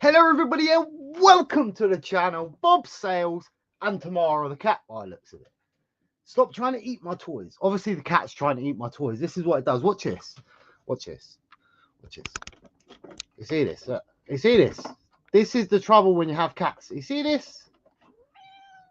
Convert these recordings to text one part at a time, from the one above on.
Hello everybody and welcome to the channel, bobsales and Tamara the cat by the looks of it. Stop trying to eat my toys. Obviously the cat's trying to eat my toys. This is what it does. Watch this. Watch this. Watch this. You see this? Look. You see this? This is the trouble when you have cats. You see this?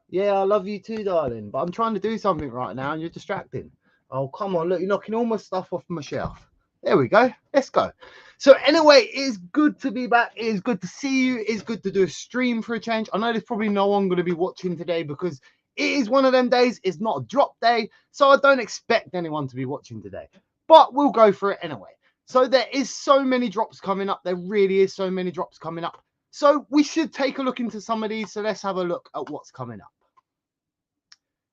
Yeah, I love you too, darling. But I'm trying to do something right now and you're distracting. Oh, come on. Look, you're knocking all my stuff off my shelf. There we go. Let's go. So anyway, it is good to be back. It is good to see you. It is good to do a stream for a change. I know there's probably no one going to be watching today because it is one of them days. It's not a drop day. So I don't expect anyone to be watching today. But we'll go for it anyway. So there is so many drops coming up. There really is so many drops coming up. So we should take a look into some of these. So let's have a look at what's coming up.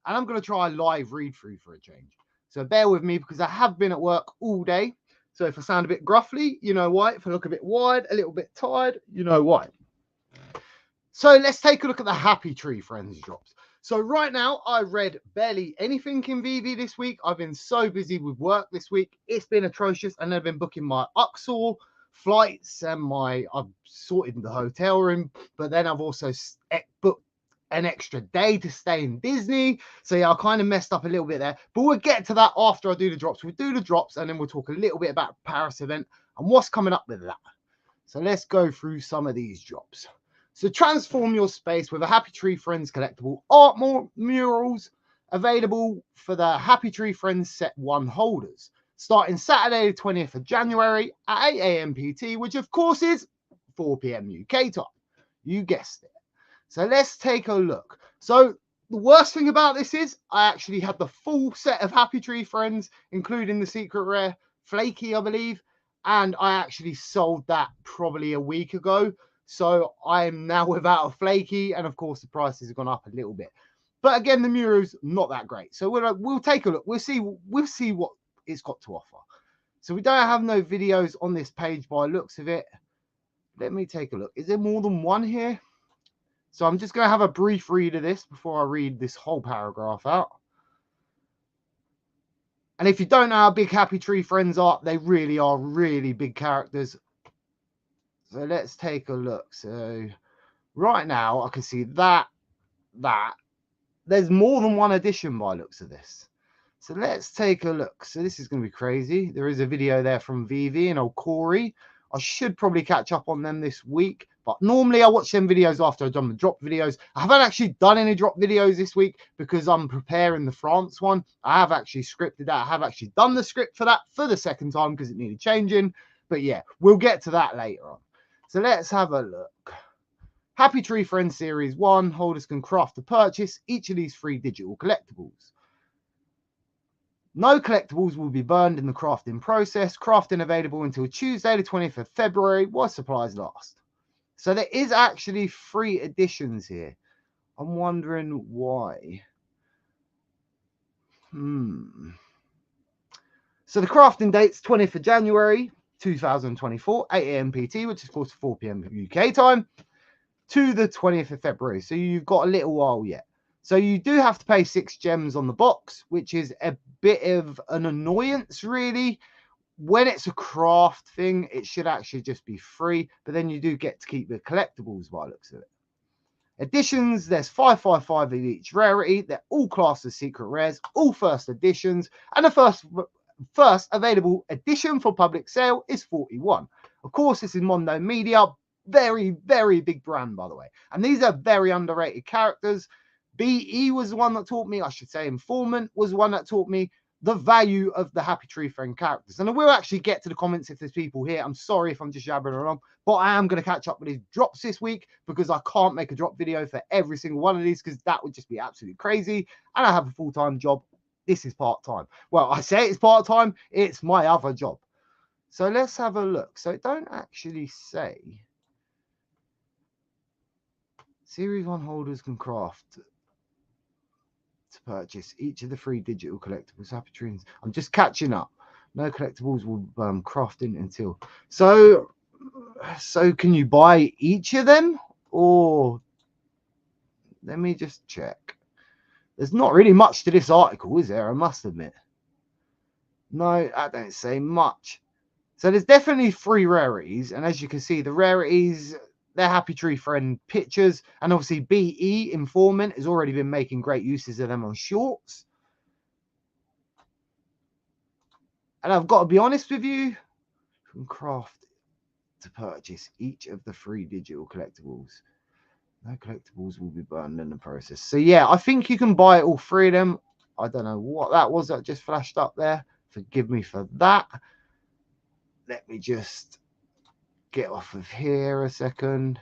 And I'm going to try a live read through for a change. So bear with me because I have been at work all day. So if I sound a bit gruffly, you know why. If I look a bit wide, a little bit tired, you know why. So let's take a look at the Happy Tree Friends drops. So right now, I read barely anything in veve this week. I've been so busy with work this week. It's been atrocious. And I've been booking my Uxor flights and I've sorted the hotel room. But then I've also booked an extra day to stay in Disney. So yeah, I kind of messed up a little bit there, but we'll get to that after I do the drops. We'll do the drops and then we'll talk a little bit about Paris event and what's coming up with that. So let's go through some of these drops. So transform your space with a Happy Tree Friends collectible art murals available for the Happy Tree Friends set 1 holders starting Saturday the 20th of January at 8 a.m. PT, which of course is 4 p.m. UK time. You guessed it. So let's take a look. So the worst thing about this is I actually had the full set of Happy Tree Friends, including the secret rare Flaky, I believe. And I actually sold that probably a week ago. So I'm now without a Flaky. And of course, the prices have gone up a little bit. But again, the Muro's not that great. So we'll take a look. We'll see what it's got to offer. So we don't have no videos on this page by looks of it. Let me take a look. Is there more than one here? So I'm just going to have a brief read of this before I read this whole paragraph out. And if you don't know how big Happy Tree Friends are, they really are really big characters. So let's take a look. So right now I can see that. There's more than one edition by looks of this. So let's take a look. So this is going to be crazy. There is a video there from veve and old Corey. I should probably catch up on them this week. But normally I watch them videos after I've done the drop videos. I haven't actually done any drop videos this week because I'm preparing the France one. I have actually scripted that. I have actually done the script for that for the second time because it needed changing. But yeah, we'll get to that later on. So let's have a look. Happy Tree Friends Series 1. Holders can craft to purchase each of these 3 digital collectibles. No collectibles will be burned in the crafting process. Crafting available until Tuesday, the 20th of February, while supplies last. So there is actually 3 editions here. I'm wondering why. So the crafting date's 20th of January 2024, 8 a.m. PT, which is 4 p.m. UK time, to the 20th of February. So you've got a little while yet. So you do have to pay 6 gems on the box, which is a bit of an annoyance, really. When it's a craft thing, it should actually just be free, but then you do get to keep the collectibles by the looks of it. Editions, there's 555 of each rarity. They're all classed as secret rares, all first editions, and the first available edition for public sale is 41. Of course, this is Mondo Media, very, very big brand, by the way. And these are very underrated characters. BE was the one that taught me, I should say Informant was the one that taught me the value of the Happy Tree Friend characters. And I will actually get to the comments if there's people here. I'm sorry if I'm just jabbering along, but I am going to catch up with these drops this week because I can't make a drop video for every single one of these because that would just be absolutely crazy. And I have a full-time job. This is part-time. Well, I say it's part-time. It's my other job. So let's have a look. So it don't actually say. Series 1 holders can craft to purchase each of the 3 digital collectibles. Happy Trees. I'm just catching up. No collectibles will crafting until. So can you buy each of them? Or let me just check. There's not really much to this article, is there? I must admit. No, I don't say much. So there's definitely 3 rarities. And as you can see, the rarities, they're Happy Tree Friend pictures. And obviously BE Informant has already been making great uses of them on shorts. And I've got to be honest with you, from craft to purchase each of the 3 digital collectibles. No collectibles will be burned in the process. So yeah, I think you can buy all 3 of them. I don't know what that was that just flashed up there. Forgive me for that. Let me just get off of here a second.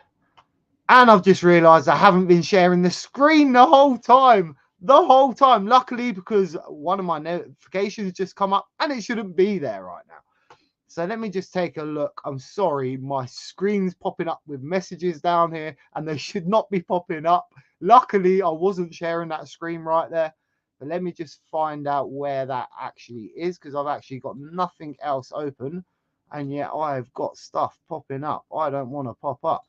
And I've just realized I haven't been sharing the screen the whole time. Luckily, because one of my notifications just come up and it shouldn't be there right now. So let me just take a look. I'm sorry, my screen's popping up with messages down here and they should not be popping up. Luckily, I wasn't sharing that screen right there. But let me just find out where that actually is, because I've actually got nothing else open. And yet I've got stuff popping up. I don't want to pop up.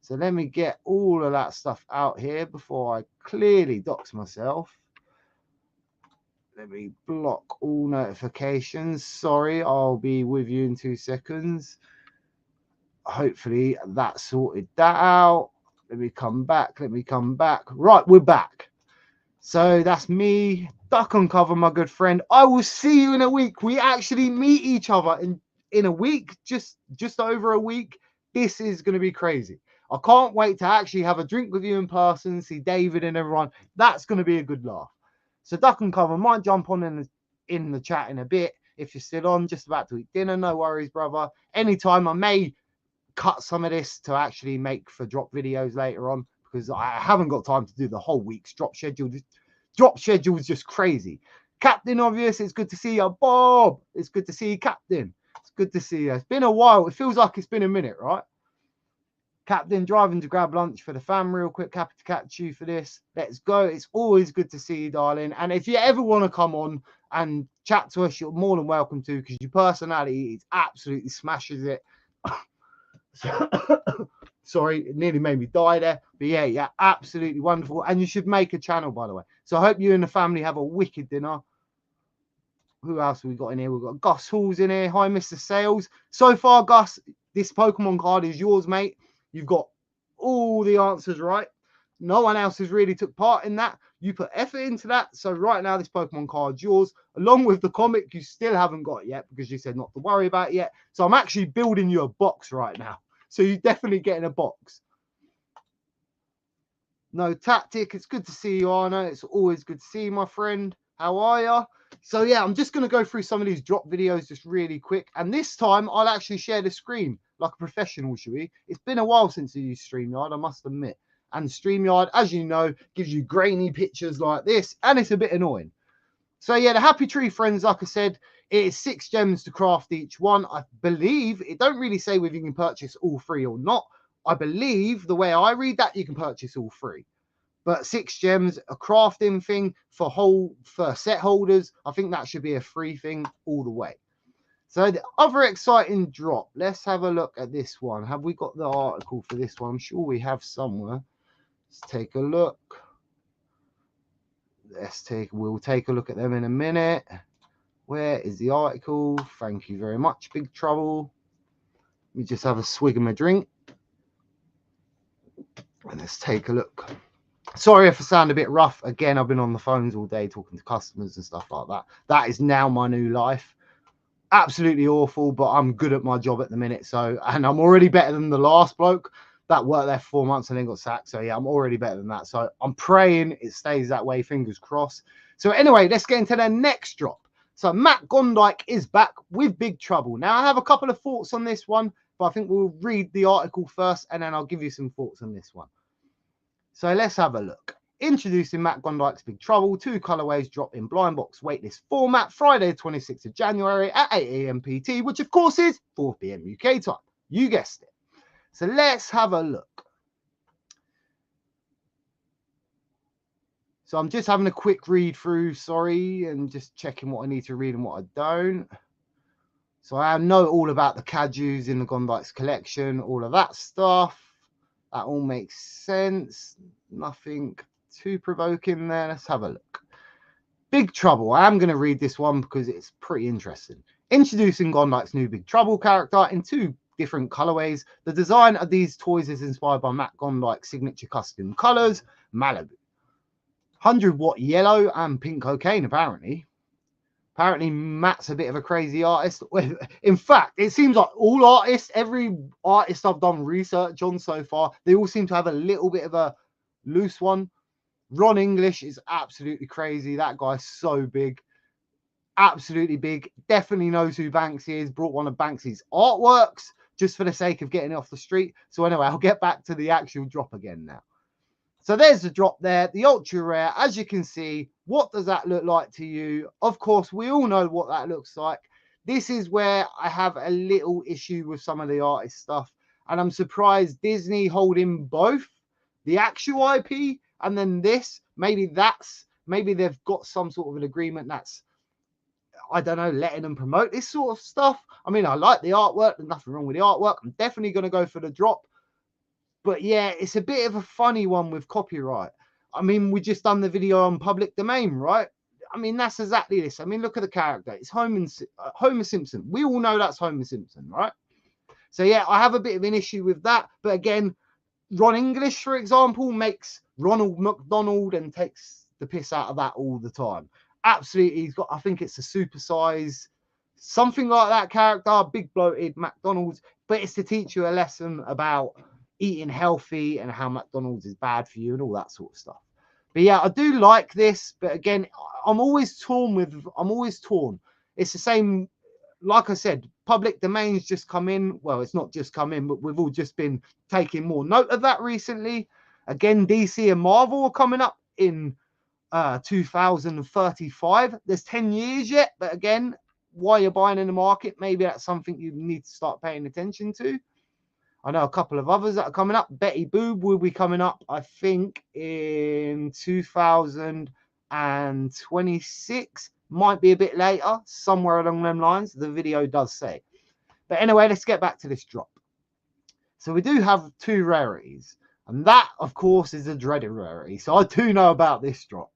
So let me get all of that stuff out here before I clearly dox myself. Let me block all notifications. Sorry, I'll be with you in 2 seconds. Hopefully that sorted that out. Let me come back. Right, we're back. So that's me, Duck and Cover, my good friend. I will see you in a week. We actually meet each other in a week, just over a week. This is going to be crazy. I can't wait to actually have a drink with you in person, see David and everyone. That's going to be a good laugh. So Duck and Cover might jump on in the chat in a bit. If you're still on, just about to eat dinner, no worries, brother. Anytime. I may cut some of this to actually make for drop videos later on, because I haven't got time to do the whole week's drop schedule. Drop schedule is just crazy. Captain Obvious, it's good to see you. Bob, it's good to see you, Captain. It's good to see you. It's been a while. It feels like it's been a minute, right? Captain, driving to grab lunch for the fam real quick. Happy to catch you for this. Let's go. It's always good to see you, darling. And if you ever want to come on and chat to us, you're more than welcome to, because your personality is absolutely smashes it. Sorry, it nearly made me die there. But yeah, absolutely wonderful. And you should make a channel, by the way. So I hope you and the family have a wicked dinner. Who else have we got in here? We've got Gus Halls in here. Hi, Mr. Sales. So far, Gus, this Pokemon card is yours, mate. You've got all the answers right. No one else has really took part in that. You put effort into that. So right now, this Pokemon card's yours, along with the comic you still haven't got yet, because you said not to worry about it yet. So I'm actually building you a box right now. So you're definitely getting a box. No Tactic. It's good to see you, Arno. It's always good to see you, my friend. How are you? So yeah, I'm just going to go through some of these drop videos just really quick. And this time, I'll actually share the screen like a professional, shall we? It's been a while since I used StreamYard, I must admit. And StreamYard, as you know, gives you grainy pictures like this. And it's a bit annoying. So yeah, the Happy Tree Friends, like I said, it is 6 gems to craft each one. I believe, it don't really say whether you can purchase all 3 or not. I believe, the way I read that, you can purchase all 3. But 6 gems, a crafting thing for set holders. I think that should be a free thing all the way. So the other exciting drop. Let's have a look at this one. Have we got the article for this one? I'm sure we have somewhere. Let's take a look. We'll take a look at them in a minute. Where is the article? Thank you very much, Big Trouble. Let me just have a swig of my drink. And let's take a look. Sorry if I sound a bit rough. Again, I've been on the phones all day talking to customers and stuff like that. That is now my new life. Absolutely awful, but I'm good at my job at the minute. So, and I'm already better than the last bloke that worked there for 4 months and then got sacked. So yeah, I'm already better than that. So I'm praying it stays that way. Fingers crossed. So anyway, let's get into the next drop. So Matt Gondike is back with Big Trouble. Now I have a couple of thoughts on this one, but I think we'll read the article first and then I'll give you some thoughts on this one. So let's have a look. Introducing Matt Gondike's Big Trouble. 2 colorways drop in blind box waitlist format Friday, 26th of January at 8 AM PT, which of course is 4 PM UK time. You guessed it. So let's have a look. So I'm just having a quick read through, sorry, and just checking what I need to read and what I don't. So I know all about the Kajus in the Gondike's collection, all of that stuff. That all makes sense. Nothing too provoking there. Let's have a look. Big Trouble. I am going to read this one because it's pretty interesting. Introducing Gondike's new Big Trouble character in 2 different colorways. The design of these toys is inspired by Matt Gondike's signature custom colors, Malibu. 100-watt yellow and pink cocaine, apparently. Apparently, Matt's a bit of a crazy artist. In fact, it seems like all artists, every artist I've done research on so far, they all seem to have a little bit of a loose one. Ron English is absolutely crazy. That guy's so big. Absolutely big. Definitely knows who Banksy is. Brought one of Banksy's artworks just for the sake of getting it off the street. So anyway, I'll get back to the actual drop again now. So there's the drop there, the ultra rare. As you can see, what does that look like to you? Of course, we all know what that looks like. This is where I have a little issue with some of the artist stuff. And I'm surprised Disney holding both the actual IP and then this. Maybe they've got some sort of an agreement that's, I don't know, letting them promote this sort of stuff. I mean, I like the artwork. There's nothing wrong with the artwork. I'm definitely going to go for the drop. But yeah, it's a bit of a funny one with copyright. I mean, we just done the video on public domain, right? I mean, that's exactly this. I mean, look at the character. It's Homer Simpson. We all know that's Homer Simpson, right? So yeah, I have a bit of an issue with that. But again, Ron English, for example, makes Ronald McDonald and takes the piss out of that all the time. Absolutely, he's got, I think it's a supersize, something like that character, big bloated McDonald's. But it's to teach you a lesson about eating healthy and how McDonald's is bad for you and all that sort of stuff. But yeah, I do like this, but again, I'm always torn. It's the same, like I said, public domain's just come in. Well, it's not just come in, but we've all just been taking more note of that recently. Again, DC and Marvel are coming up in 2035. There's 10 years yet, but again, while you're buying in the market, maybe that's something you need to start paying attention to. I know a couple of others that are coming up. Betty Boop will be coming up, I think, in 2026. Might be a bit later, somewhere along them lines. The video does say. But anyway, let's get back to this drop. So we do have two rarities. And that, of course, is a dreaded rarity. So I do know about this drop.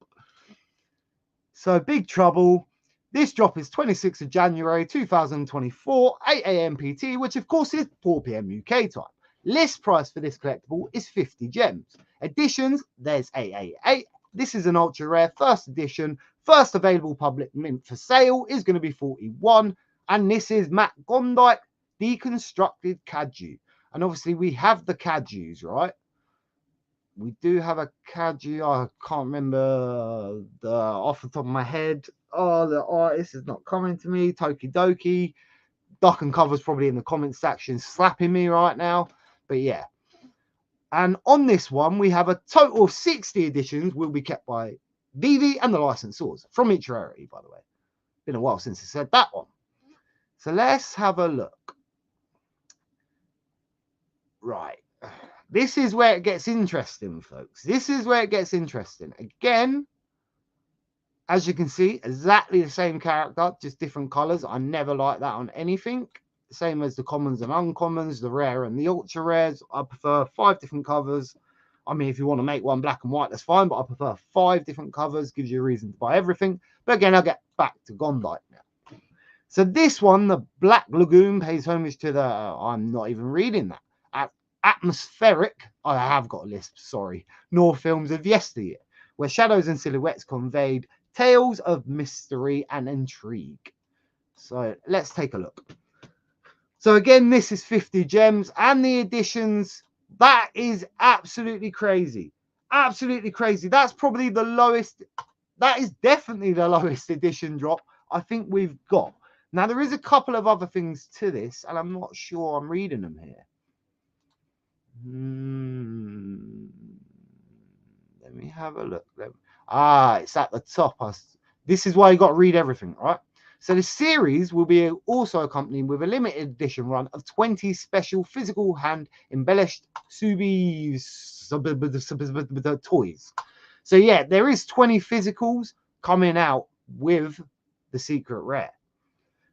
So Big Trouble. This drop is 26th of January 2024, 8 AM PT, which of course is 4 PM UK time. List price for this collectible is 50 gems. Editions, there's 888. This is an ultra rare first edition. First available public mint for sale is going to be 41. And this is Matt Gondike deconstructed Kaju. And obviously we have the Kajus, right? We do have a Kaju. I can't remember off the top of my head. Oh, the artist is not coming to me. Tokidoki. Duck and Cover's probably in the comment section slapping me right now. But yeah. And on this one, we have a total of 60 editions will be kept by veve and the licensors from each rarity, by the way. Been a while since I said that one. So let's have a look. Right. This is where it gets interesting, folks. This is where it gets interesting. Again, as you can see, exactly the same character, just different colors. I never like that on anything. Same as the commons and uncommons, the rare and the ultra rares. I prefer 5 different covers. I mean, if you want to make one black and white, that's fine, but I prefer 5 different covers. Gives you a reason to buy everything. But again, I'll get back to Gondike now. So this one, the Black Lagoon, pays homage to the, I'm not even reading that, atmospheric, I have got a lisp, sorry, North films of yesteryear, where shadows and silhouettes conveyed tales of mystery and intrigue. So let's take a look. So again, this is 50 gems and the editions. That is absolutely crazy. Absolutely crazy. That's probably the lowest. That is definitely the lowest edition drop I think we've got. Now, there is a couple of other things to this, and I'm not sure I'm reading them here. Let me have a look. It's at the top. This is why you got to read everything, right? So the series will be also accompanied with a limited edition run of 20 special physical hand embellished toys. So yeah, there is 20 physicals coming out with the secret rare.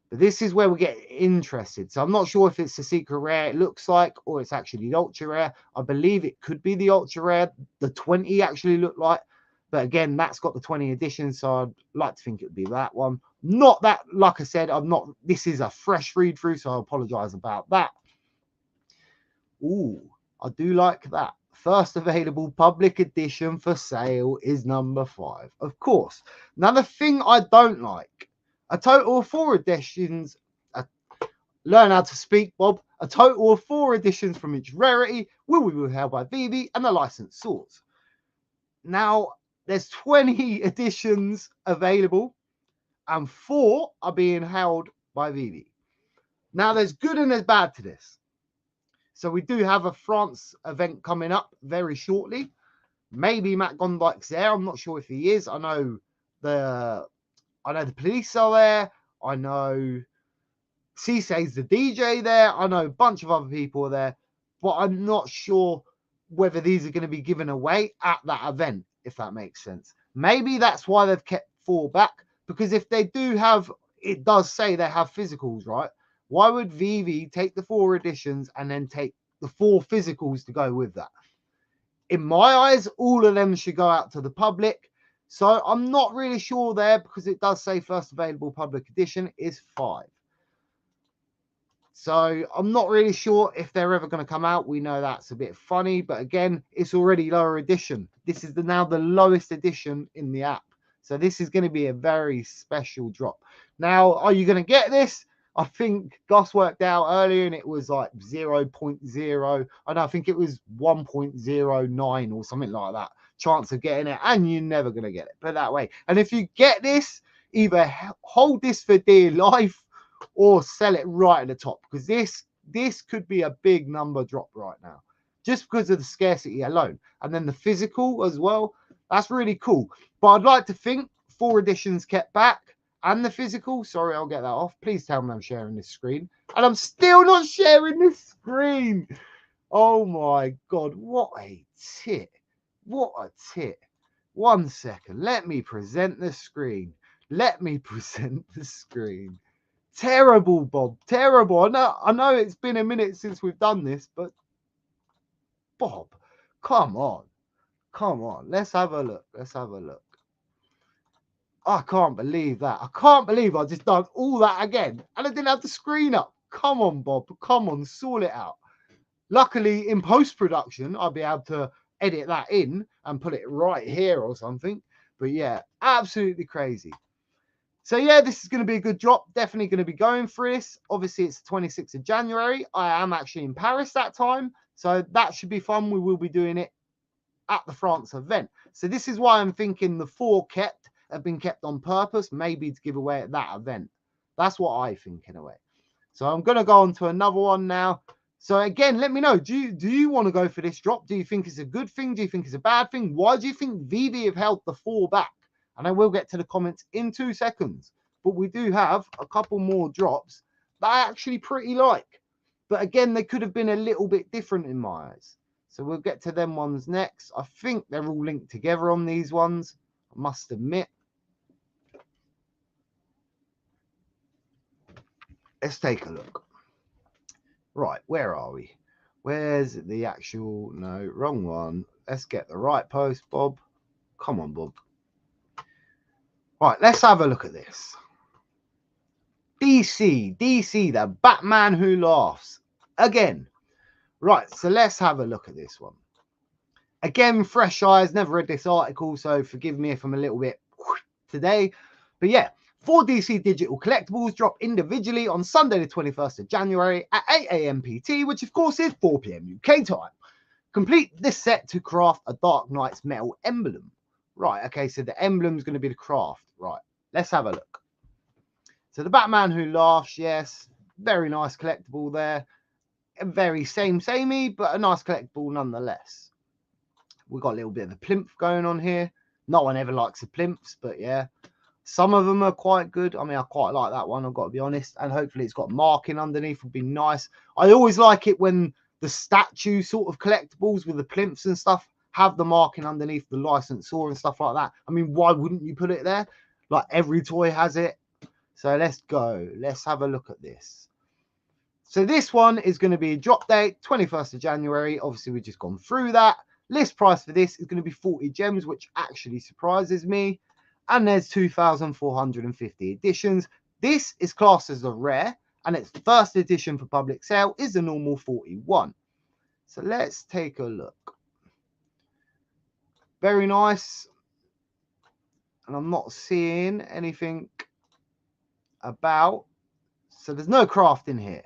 But this is where we get interested. So I'm not sure if it's the secret rare it looks like, or it's actually the ultra rare. I believe it could be the ultra rare. The 20 actually look like. But again, that's got the 20 edition, so I'd like to think it would be that one. Not that, like I said, this is a fresh read through, so I apologize about that. Ooh, I do like that. First available public edition for sale is number 5. Of course. Now, the thing I don't like, a total of 4 editions. Learn how to speak, Bob. A total of 4 editions from each rarity will be held by veve and the licensed source. Now, there's 20 editions available and 4 are being held by veve. Now, there's good and there's bad to this. So we do have a France event coming up very shortly. Maybe Matt Gondik's there. I'm not sure if he is. I know the police are there. I know Cissé's the DJ there. I know a bunch of other people are there. But I'm not sure whether these are going to be given away at that event, if that makes sense. Maybe that's why they've kept 4 back. Because if they do have, it does say they have physicals, right? Why would veve take the 4 editions and then take the 4 physicals to go with that? In my eyes, all of them should go out to the public. So I'm not really sure there because it does say first available public edition is 5. So I'm not really sure if they're ever going to come out. We know that's a bit funny, but again, it's already lower edition. This is now the lowest edition in the app. So this is going to be a very special drop. Now, are you going to get this? I think Gus worked out earlier and it was like 0.0. I think it was 1.09 or something like that. Chance of getting it, and you're never going to get it. Put it that way. And if you get this, either hold this for dear life or sell it right at the top, because this could be a big number drop right now, just because of the scarcity alone. And then the physical as well. That's really cool. But I'd like to think 4 editions kept back. And the physical, sorry, I'll get that off. Please tell me I'm sharing this screen. And I'm still not sharing this screen. Oh my God, what a tit. What a tit. 1 second. Let me present the screen. Let me present the screen. Terrible, Bob. Terrible. I know it's been a minute since we've done this, but Bob, come on. Come on. Let's have a look. Let's have a look. I can't believe that. I can't believe I just done all that again. And I didn't have the screen up. Come on, Bob. Come on, sort it out. Luckily, in post-production, I'll be able to edit that in and put it right here or something. But yeah, absolutely crazy. So yeah, this is going to be a good drop. Definitely going to be going for this. Obviously, it's the 26th of January. I am actually in Paris that time. So that should be fun. We will be doing it at the France event. So this is why I'm thinking the 4 have been kept on purpose, maybe to give away at that event. That's what I think in a way. So I'm going to go on to another one now. So again, let me know. Do you want to go for this drop? Do you think it's a good thing? Do you think it's a bad thing? Why do you think veve have held the 4 back? And I will get to the comments in 2 seconds. But we do have a couple more drops that I actually pretty like. But again, they could have been a little bit different in my eyes. So we'll get to them ones next. I think they're all linked together on these ones, I must admit. Let's take a look. Right, where are we? Where's the actual... No, wrong one. Let's get the right post, Bob. Come on, Bob. Right, let's have a look at this. DC, the Batman who laughs. Again. Right, so let's have a look at this one. Again, fresh eyes. Never read this article, so forgive me if I'm a little bit today. But yeah. 4 DC digital collectibles drop individually on Sunday the 21st of January at 8 AM PT, which of course is 4 PM UK time. Complete this set to craft a Dark Knight's metal emblem. Right, okay, so the emblem is going to be the craft. Right, let's have a look. So the Batman who laughs, yes, very nice collectible there. Very samey, but a nice collectible nonetheless. We've got a little bit of a plinth going on here. No one ever likes the plinths, but yeah. Some of them are quite good. I mean, I quite like that one, I've got to be honest. And hopefully it's got marking underneath, would be nice. I always like it when the statue sort of collectibles with the plinths and stuff have the marking underneath the licensor and stuff like that. I mean, why wouldn't you put it there? Like every toy has it. So let's go. Let's have a look at this. So this one is going to be drop date, 21st of January. Obviously, we've just gone through that. List price for this is going to be 40 gems, which actually surprises me. And there's 2,450 editions. This is classed as a rare, and its first edition for public sale is the normal 41. So let's take a look. Very nice. And I'm not seeing anything about. So there's no crafting here.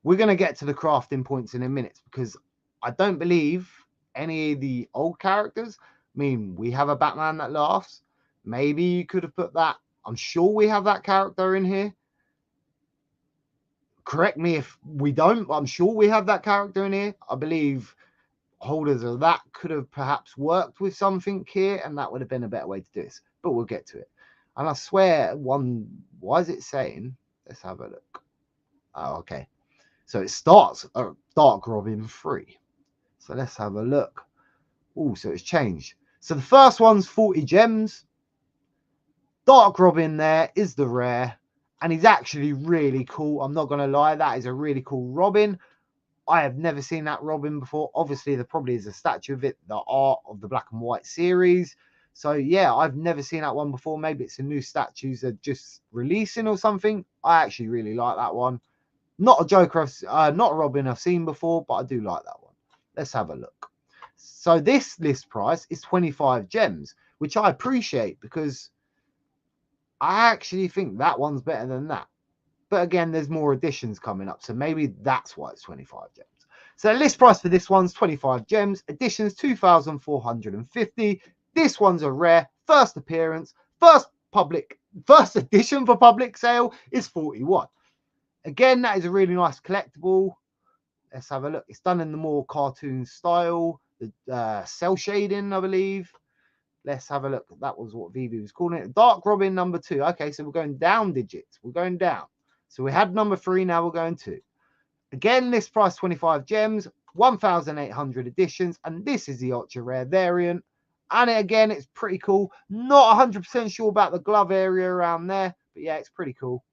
We're going to get to the crafting points in a minute because I don't believe any of the old characters. I mean, we have a Batman that laughs. Maybe you could have put that. I'm sure we have that character in here. Correct me if we don't, but I'm sure we have that character in here. I believe holders of that could have perhaps worked with something here, and that would have been a better way to do this. But we'll get to it. And I swear, why is it saying? Let's have a look. Oh, okay. So it starts at Dark Robin 3. So let's have a look. Oh, so it's changed. So the first one's 40 gems. Dark Robin there is the rare. And he's actually really cool. I'm not going to lie. That is a really cool Robin. I have never seen that Robin before. Obviously, there probably is a statue of it. The art of the black and white series. So, yeah, I've never seen that one before. Maybe it's a new statues they're just releasing or something. I actually really like that one. Not a Joker, not a Robin I've seen before, but I do like that one. Let's have a look. So this list price is 25 gems, which I appreciate because I actually think that one's better than that. But again, there's more editions coming up, so maybe that's why it's 25 gems. So the list price for this one's 25 gems. Editions 2,450. This one's a rare. First appearance. First edition for public sale is 41. Again, that is a really nice collectible. Let's have a look. It's done in the more cartoon style. The cell shading, I believe. Let's have a look. That was what veve was calling it. Dark Robin number 2. Okay, so we're going down digits. We're going down. So we had number 3. Now we're going 2. Again, this price 25 gems. 1,800 editions. And this is the ultra rare variant. And again, it's pretty cool. Not 100% sure about the glove area around there. But yeah, it's pretty cool.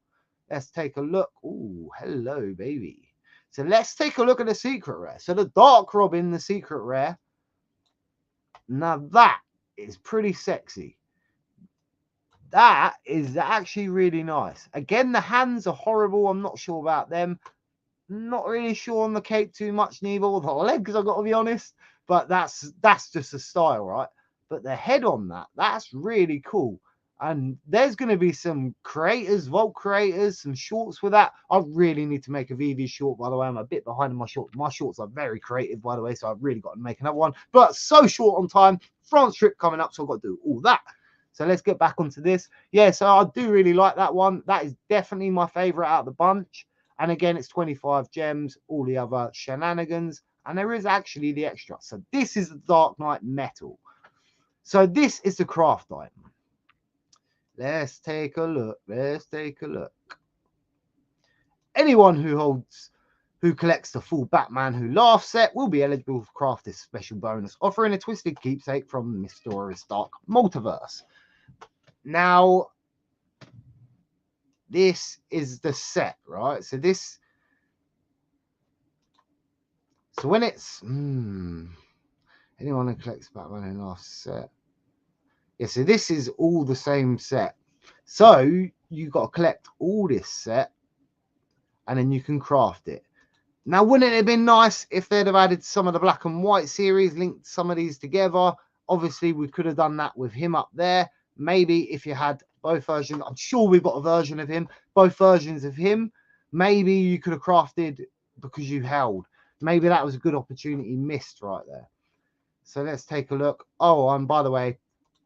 Let's take a look. Oh, hello, baby. So let's take a look at the secret rare. So the Dark Robin, the secret rare. Now that is pretty sexy. That is actually really nice. Again, the hands are horrible. I'm not sure about them. Not really sure on the cape too much neither. Or the legs, I've got to be honest. But that's just a style, right? But the head on that's really cool. And there's going to be some creators, Vault creators, some shorts for that. I really need to make a veve short, by the way. I'm a bit behind in my shorts. My shorts are very creative, by the way, so I've really got to make another one. But so short on time. France trip coming up, so I've got to do all that. So let's get back onto this. Yeah, so I do really like that one. That is definitely my favorite out of the bunch. And again, it's 25 gems, all the other shenanigans. And there is actually the extra. So this is the Dark Knight Metal. So this is the craft item. Let's take a look. Let's take a look. Anyone who collects the full Batman Who Laughs set will be eligible to craft this special bonus, offering a twisted keepsake from Mysterious Dark Multiverse. Now, this is the set, right? So this. So when it's anyone who collects Batman Who Laughs set. Yeah, so this is all the same set. So you got to collect all this set and then you can craft it. Now, wouldn't it have been nice if they'd have added some of the black and white series, linked some of these together? Obviously, we could have done that with him up there. Maybe if you had both versions, I'm sure we've got a version of him, both versions of him. Maybe you could have crafted because you held. Maybe that was a good opportunity missed right there. So let's take a look. Oh, and by the way,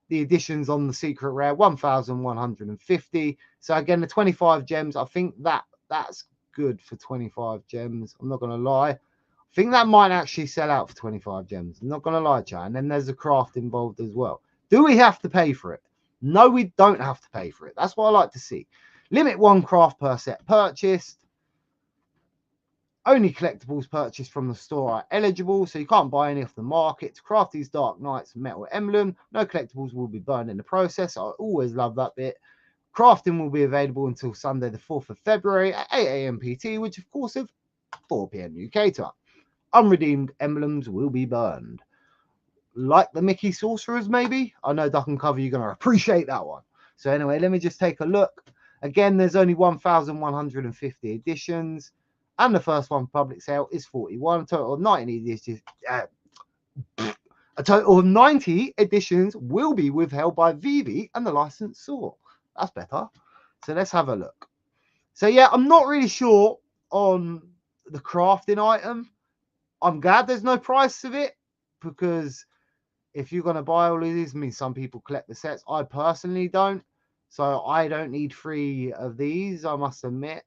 the editions on the secret rare 1,150. So again, the 25 gems. I think that's good for 25 gems. I'm not gonna lie. I think that might actually sell out for 25 gems. I'm not gonna lie, chat. And then there's a craft involved as well. Do we have to pay for it? No, we don't have to pay for it. That's what I like to see. Limit 1 craft per set purchased. Only collectibles purchased from the store are eligible, so you can't buy any off the market. To craft these Dark Knights metal emblem, no collectibles will be burned in the process. I always love that bit. Crafting will be available until Sunday the 4th of February at 8 AM PT, which of course is 4 PM UK time. Unredeemed emblems will be burned. Like the Mickey Sorcerers, maybe? I know Duck and Cover, you're going to appreciate that one. So anyway, let me just take a look. Again, there's only 1,150 editions. And the first one for public sale is 41. A total of 90 editions. A total of 90 editions will be withheld by veve and the licensor. That's better. So let's have a look. So yeah, I'm not really sure on the crafting item. I'm glad there's no price of it, because if you're going to buy all of these, I mean, some people collect the sets. I personally don't. So I don't need 3 of these, I must admit.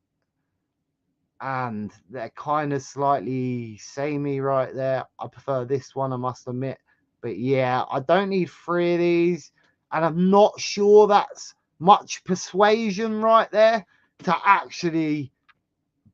And they're kind of slightly samey right there. I prefer this one, I must admit. But yeah, I don't need 3 of these. And I'm not sure that's much persuasion right there to actually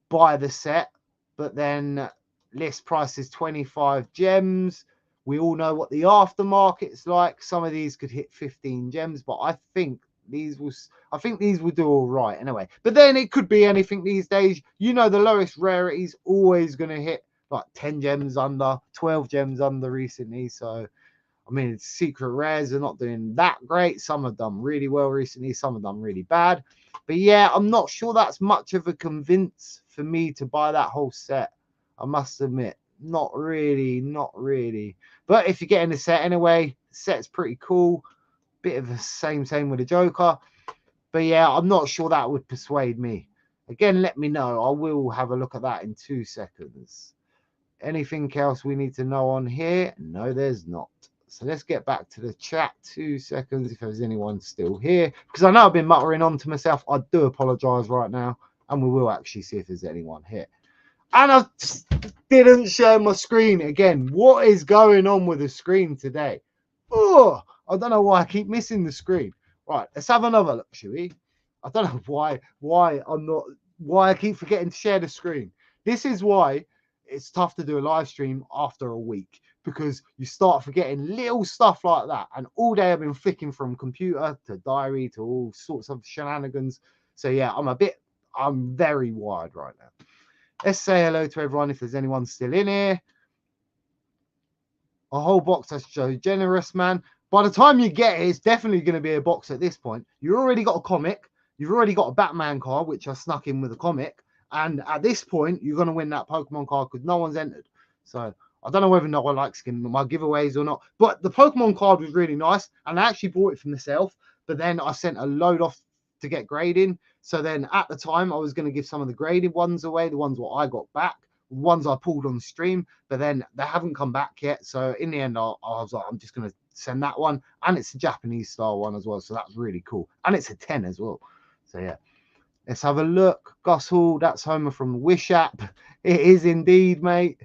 buy the set. But then list price is 25 gems. We all know what the aftermarket's like. Some of these could hit 15 gems, but I think these will do all right anyway. But then it could be anything these days. You know, the lowest rarity is always going to hit like 10 gems under, 12 gems under recently. So I mean, secret rares are not doing that great. Some have done really well recently, some have done really bad. But yeah, I'm not sure that's much of a convince for me to buy that whole set. I must admit, not really. But if you're getting the set anyway, the set's pretty cool. Bit of the same with the Joker. But yeah, I'm not sure that would persuade me. Again, let me know. I will have a look at that in 2 seconds. Anything else we need to know on here? No, there's not. So let's get back to the chat. 2 seconds if there's anyone still here, because I know I've been muttering on to myself. I do apologize right now, and we will actually see if there's anyone here. And I didn't share my screen again. What is going on with the screen today? Oh, I don't know why I keep missing the screen. Right, let's have another look, shall we? I don't know why I keep forgetting to share the screen. This is why it's tough to do a live stream after a week, because you start forgetting little stuff like that. And all day I've been flicking from computer to diary to all sorts of shenanigans. So yeah, I'm very wired right now. Let's say hello to everyone if there's anyone still in here. A whole box, that's so generous, man. By the time you get it, it's definitely going to be a box at this point. You've already got a comic. You've already got a Batman card, which I snuck in with a comic. And at this point, you're going to win that Pokemon card because no one's entered. So I don't know whether no one likes my giveaways or not. But the Pokemon card was really nice. And I actually bought it for myself. But then I sent a load off to get grading. So then at the time, I was going to give some of the graded ones away, the ones what I got back, ones I pulled on stream, but then they haven't come back yet. So in the end, I was like, I'm just going to send that one. And it's a Japanese style one as well. So that's really cool. And it's a 10 as well. So yeah, let's have a look. Gus Hall, that's Homer from the Wish app. It is indeed, mate.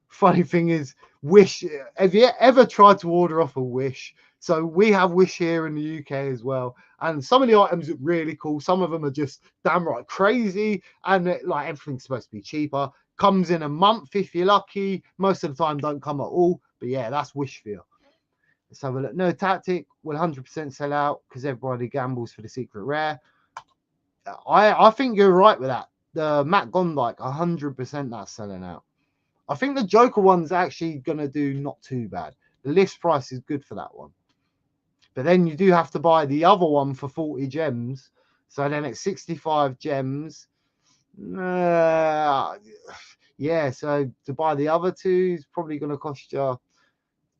Funny thing is, Wish, have you ever tried to order off a Wish? So we have Wish here in the UK as well. And some of the items look really cool. Some of them are just damn right crazy. And like everything's supposed to be cheaper. Comes in a month if you're lucky. Most of the time don't come at all. But yeah, that's Wish for you. Let's have a look. No tactic will 100% sell out because everybody gambles for the secret rare. I think you're right with that. The Matt Gondike, 100% that's selling out. I think the Joker one's actually going to do not too bad. The list price is good for that one. But then you do have to buy the other one for 40 gems. So then it's 65 gems. Yeah, so to buy the other two is probably going to cost you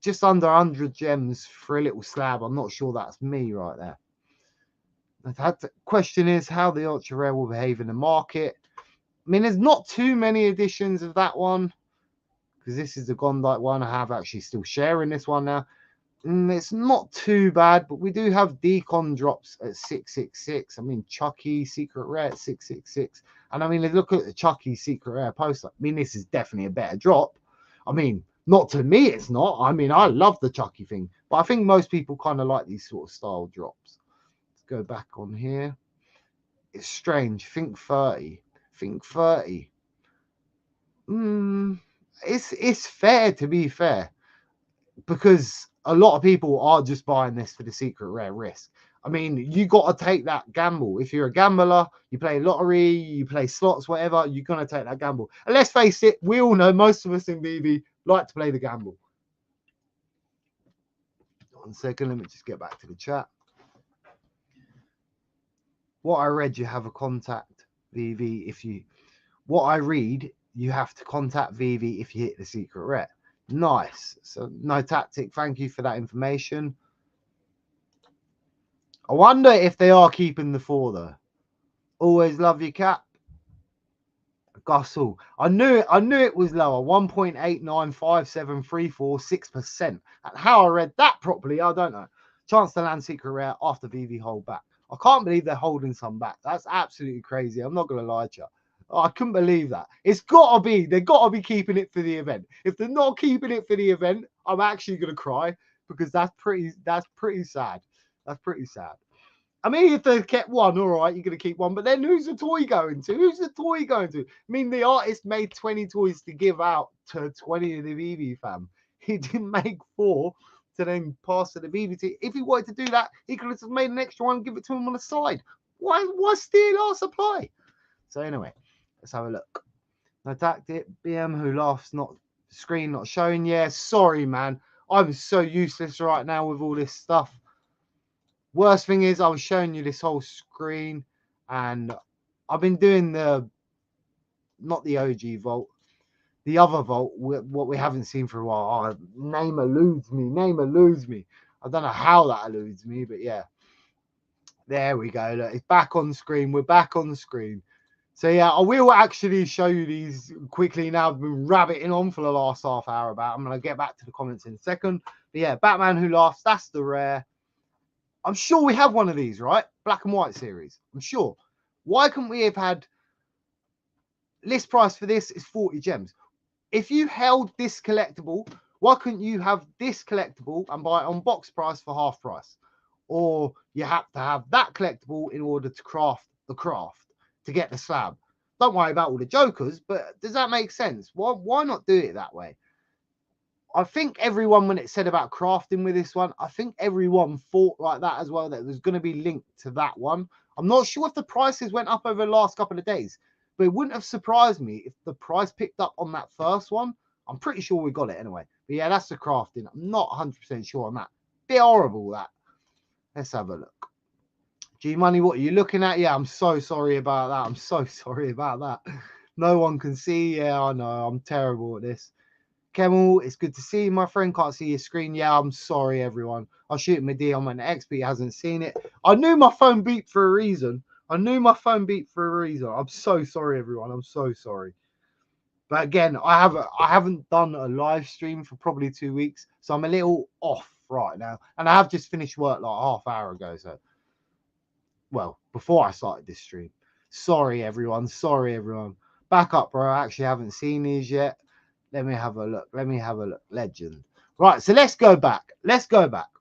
just under 100 gems for a little slab. I'm not sure that's me right there. The question is how the ultra rare will behave in the market. I mean, there's not too many editions of that one, because this is the Gondike one. I have actually still sharing this one now. It's not too bad, but we do have decon drops at 666. I mean, Chucky secret rare at 666. And I mean, look at the Chucky secret rare poster. I mean, this is definitely a better drop. I mean, not to me, it's not. I mean, I love the Chucky thing, but I think most people kind of like these sort of style drops. Let's go back on here. It's strange. Think 30. Think 30. It's fair, to be fair, because a lot of people are just buying this for the secret rare risk. I mean, you got to take that gamble. If you're a gambler, you play lottery, you play slots, whatever, you're going to take that gamble. And let's face it, we all know most of us in veve like to play the gamble. 1 second, let me just get back to the chat. What I read, you have a contact veve if you what I read, you have to contact veve if you hit the secret rare. Nice. So no tactic. Thank you for that information. I wonder if they are keeping the 4 though. Always love your cap. Gussel. I knew it was lower. 1.895734, and how I read that properly, I don't know. Chance to land secret rare after veve hold back. I can't believe they're holding some back. That's absolutely crazy. I'm not gonna lie to you. I couldn't believe that. It's gotta be, they've gotta be keeping it for the event. If they're not keeping it for the event, I'm actually gonna cry, because that's pretty sad. That's pretty sad. I mean, if they kept one, all right, you're going to keep one. But then who's the toy going to? Who's the toy going to? I mean, the artist made 20 toys to give out to 20 of the veve fam. He didn't make 4 to then pass to the veve team. If he wanted to do that, he could have just made an extra one and give it to him on the side. Why steal our supply? So anyway, let's have a look. No tactic. BM who laughs, not screen not showing. Yeah, sorry, man. I'm so useless right now with all this stuff. Worst thing is, I was showing you this whole screen, and I've been doing not the OG vault, the other vault, what we haven't seen for a while. Oh, name eludes me. I don't know how that eludes me, but yeah. There we go. Look, it's back on screen. We're back on the screen. So yeah, I will actually show you these quickly now. I've been rabbiting on for the last half hour about. I'm going to get back to the comments in a second. But yeah, Batman Who Laughs, that's the rare. I'm sure we have one of these, right? Black and white series. I'm sure. Why couldn't we have had list price for this is 40 gems? If you held this collectible, why couldn't you have this collectible and buy it on box price for half price? Or you have to have that collectible in order to craft the craft to get the slab. Don't worry about all the jokers, but does that make sense? Why not do it that way? I think everyone, when it said about crafting with this one, I think everyone thought like that as well, that it was going to be linked to that one. I'm not sure if the prices went up over the last couple of days, but it wouldn't have surprised me if the price picked up on that first one. I'm pretty sure we got it anyway. But yeah, that's the crafting. I'm not 100% sure on that. Bit horrible, that. Let's have a look. G Money, what are you looking at? Yeah, I'm so sorry about that. I'm so sorry about that. No one can see. Yeah, I know. I'm terrible at this. Kemal, it's good to see you, my friend. Can't see your screen. Yeah, I'm sorry, everyone. I'll shoot him a D on my XP. Hasn't seen it. I knew my phone beeped for a reason. I'm so sorry, everyone. I'm so sorry. But again, I haven't done a live stream for probably 2 weeks, so I'm a little off right now. And I have just finished work like half hour ago. So, well, before I started this stream. Sorry, everyone. Back up, bro. I actually haven't seen these yet. Let me have a look. Legend. Right, so let's go back.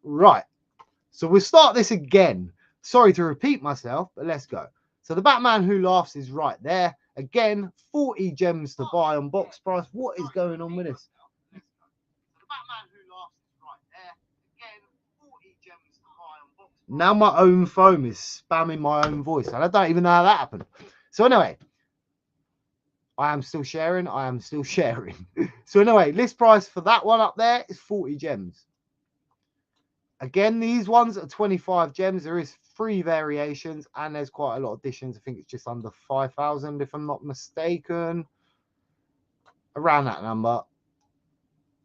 Right. So we'll start this again. Sorry to repeat myself, but let's go. So the Batman Who Laughs is right there. Again, 40 gems to buy on box price. What is going on with this? The Batman Who Laughs is right there. Again, 40 gems to buy on box price. Now my own phone is spamming my own voice, and I don't even know how that happened. So anyway, I am still sharing. So anyway, list price for that one up there is 40 gems. Again, these ones are 25 gems. There is 3 variations, and there's quite a lot of additions. I think it's just under 5,000, if I'm not mistaken. Around that number.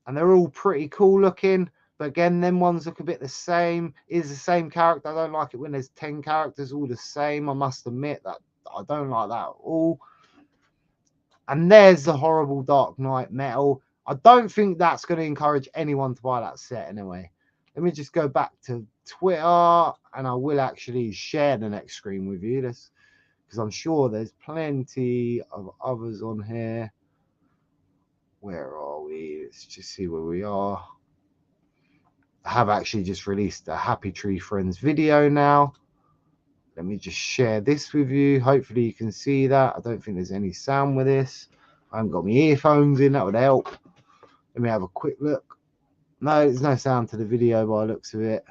And they're all pretty cool looking. But again, them ones look a bit the same. Is the same character. I don't like it when there's 10 characters all the same. I must admit that I don't like that at all. And there's the horrible Dark Knight metal. I don't think that's going to encourage anyone to buy that set anyway. Let me just go back to Twitter, and I will actually share the next screen with you. This, because I'm sure there's plenty of others on here. Where are we? Let's just see where we are. I have actually just released a Happy Tree Friends video now. Let me just share this with you. Hopefully you can see that. I don't think there's any sound with this. I haven't got my earphones in. That would help. Let me have a quick look. No, there's no sound to the video by the looks of it.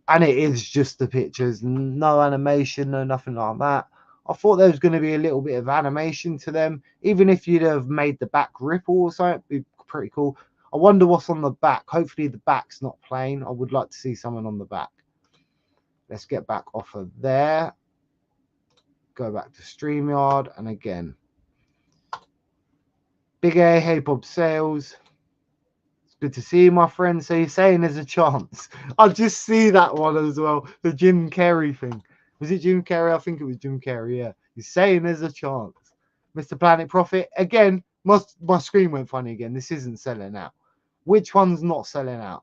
And it is just the pictures. No animation, no nothing like that. I thought there was going to be a little bit of animation to them. Even if you'd have made the back ripple or something, it'd be pretty cool. I wonder what's on the back. Hopefully the back's not plain. I would like to see someone on the back. Let's get back off of there. Go back to StreamYard. And again, Big A, hey Bob Sales. It's good to see you, my friend. So you're saying there's a chance. I just see that one as well. The Jim Carrey thing. Was it Jim Carrey? I think it was Jim Carrey, yeah. He's saying there's a chance. Mr. Planet Profit. Again, my screen went funny again. This isn't selling out. Which one's not selling out?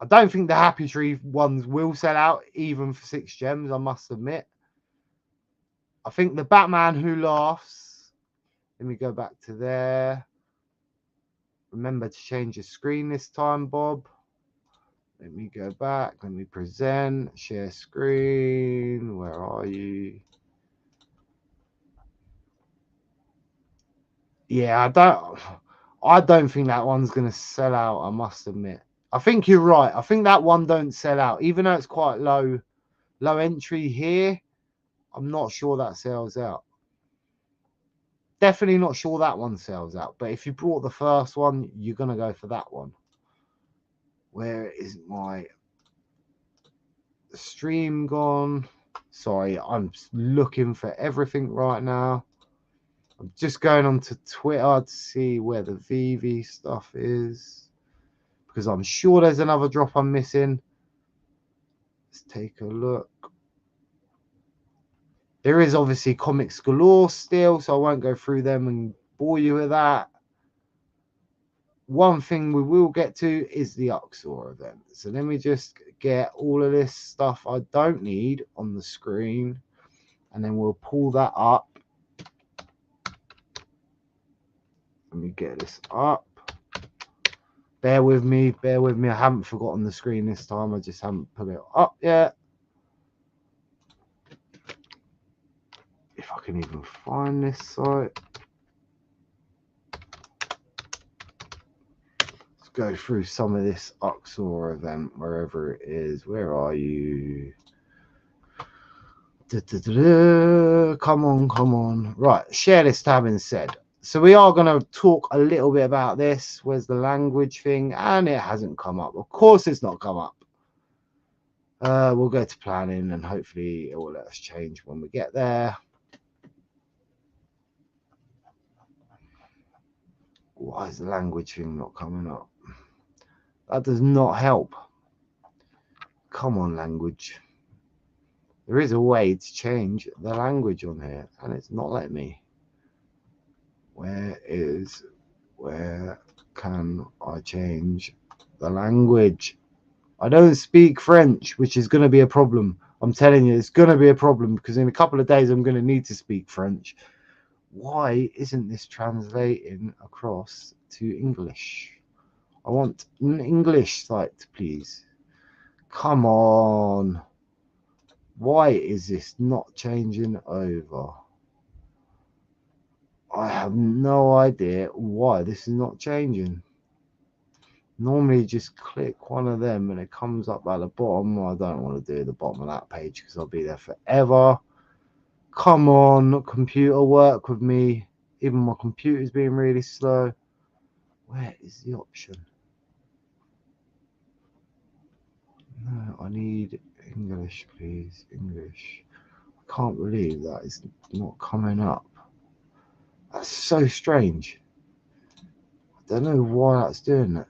I don't think the Happy Tree ones will sell out, even for 6 gems, I must admit. I think the Batman Who Laughs. Let me go back to there. Remember to change your screen this time, Bob. Let me go back. Let me present. Share screen. Where are you? Yeah, I don't think that one's going to sell out, I must admit. I think you're right. I think that one don't sell out. Even though it's quite low entry here, I'm not sure that sells out. Definitely not sure that one sells out. But if you brought the first one, you're going to go for that one. Where is my stream gone? Sorry, I'm looking for everything right now. I'm just going on to Twitter to see where the veve stuff is, because I'm sure there's another drop I'm missing. Let's take a look. There is obviously comics galore still, so I won't go through them and bore you with that. One thing we will get to is the Uxor event. So let me just get all of this stuff I don't need on the screen, and then we'll pull that up. Let me get this up. Bear with me. Bear with me. I haven't forgotten the screen this time. I just haven't put it up yet. If I can even find this site. Let's go through some of this Uxor event, wherever it is. Where are you? Come on, come on. Right, share this tab instead. So we are going to talk a little bit about this. Where's the language thing? And it hasn't come up. Of course it's not come up. We'll go to planning and hopefully it will let us change when we get there. Why is the language thing not coming up? That does not help. Come on, language. There is a way to change the language on here and it's not letting me. Where can I change the language? I don't speak French, which is going to be a problem. I'm telling you, it's going to be a problem because in a couple of days I'm going to need to speak French. Why isn't this translating across to English? I want an English site, please. Come on. Why is this not changing over? I have no idea why this is not changing. Normally just click one of them and it comes up at the bottom. I don't want to do the bottom of that page because I'll be there forever. Come on, computer, work with me. Even my computer's being really slow. Where is the option? No, I need English, please. English. I can't believe that is not coming up. That's so strange. I don't know why that's doing that.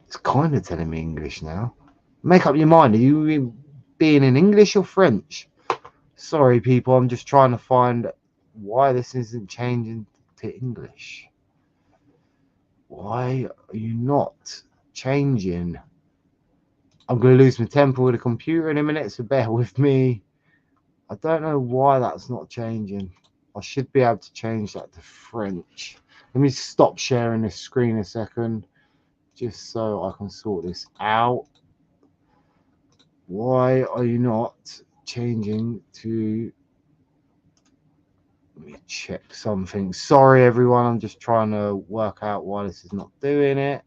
It's kind of telling me English now. Make up your mind. Are you being in English or French? Sorry, people. I'm just trying to find why this isn't changing to English. Why are you not changing? I'm going to lose my temper with the computer in a minute, so bear with me. I don't know why that's not changing. I should be able to change that to French. Let me stop sharing this screen a second, just so I can sort this out. Why are you not changing to... Let me check something. Sorry, everyone. I'm just trying to work out why this is not doing it.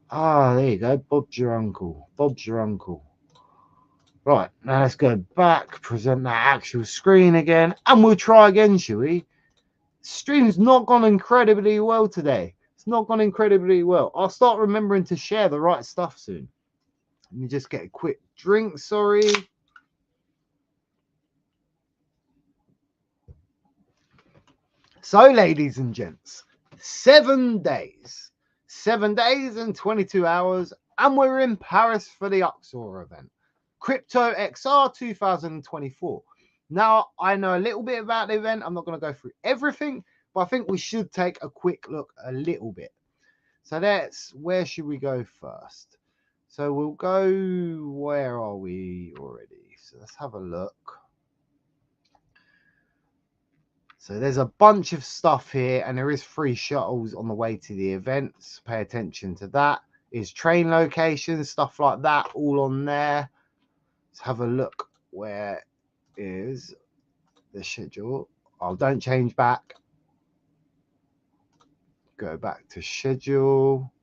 Ah, there you go. Bob's your uncle. Bob's your uncle. Right, now let's go back, present that actual screen again, and we'll try again, shall we? Stream's not gone incredibly well today. It's not gone incredibly well. I'll start remembering to share the right stuff soon. Let me just get a quick drink, sorry. So, ladies and gents, 7 days. 7 days and 22 hours, and we're in Paris for the Uxor event. Crypto XR 2024. Now, I know a little bit about the event. I'm not going to go through everything, but I think we should take a quick look a little bit. So where should we go first? So we'll go, where are we already? So let's have a look. So there's a bunch of stuff here, and there is free shuttles on the way to the events. Pay attention to that. Is train locations, stuff like that, all on there. Let's have a look. Where is the schedule? Oh, don't change back. Go back to schedule.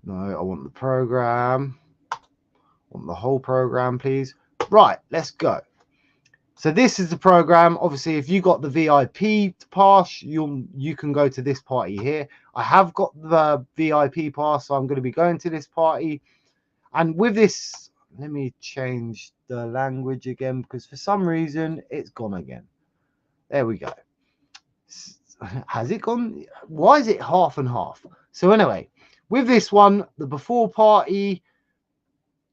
No, I want the program. I want the whole program, please. Right, let's go. So this is the program. Obviously, if you got the VIP pass, you can go to this party here. I have got the VIP pass, so I'm going to be going to this party. And with this, let me change the language again, because for some reason it's gone again. There we go. Has it gone? Why is it half and half? So anyway, with this one, the before party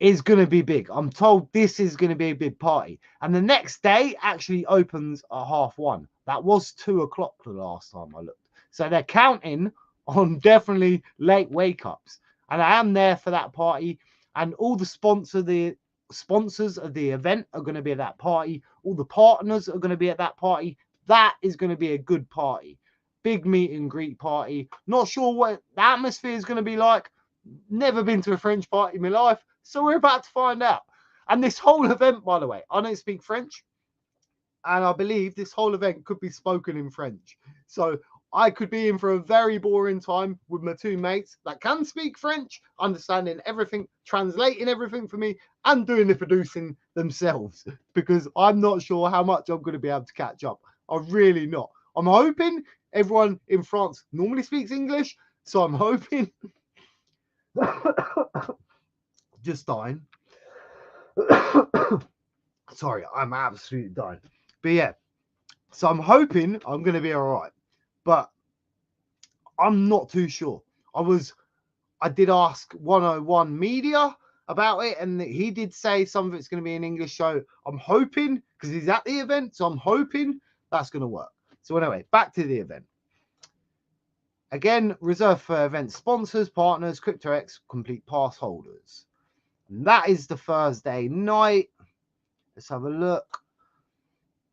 is going to be big. I'm told this is going to be a big party. And the next day actually opens at 1:30. That was 2 o'clock the last time I looked. So they're counting on definitely late wake-ups. And I am there for that party. And all the sponsors of the event are going to be at that party. All the partners are going to be at that party. That is going to be a good party. Big meet and greet party. Not sure what the atmosphere is going to be like. Never been to a French party in my life. So we're about to find out. And this whole event, by the way, I don't speak French. And I believe this whole event could be spoken in French. So I could be in for a very boring time with my 2 mates that can speak French, understanding everything, translating everything for me, and doing the producing themselves. Because I'm not sure how much I'm going to be able to catch up. I'm really not. I'm hoping everyone in France normally speaks English. So I'm hoping... Just dying. Sorry, I'm absolutely dying. But yeah, so I'm hoping I'm going to be all right. But I'm not too sure. I did ask 101 Media about it, and he did say some of it's going to be in English. So I'm hoping, because he's at the event, so I'm hoping that's going to work. So anyway, back to the event. Again, reserved for event sponsors, partners, CryptoX complete pass holders. And that is the Thursday night. Let's have a look.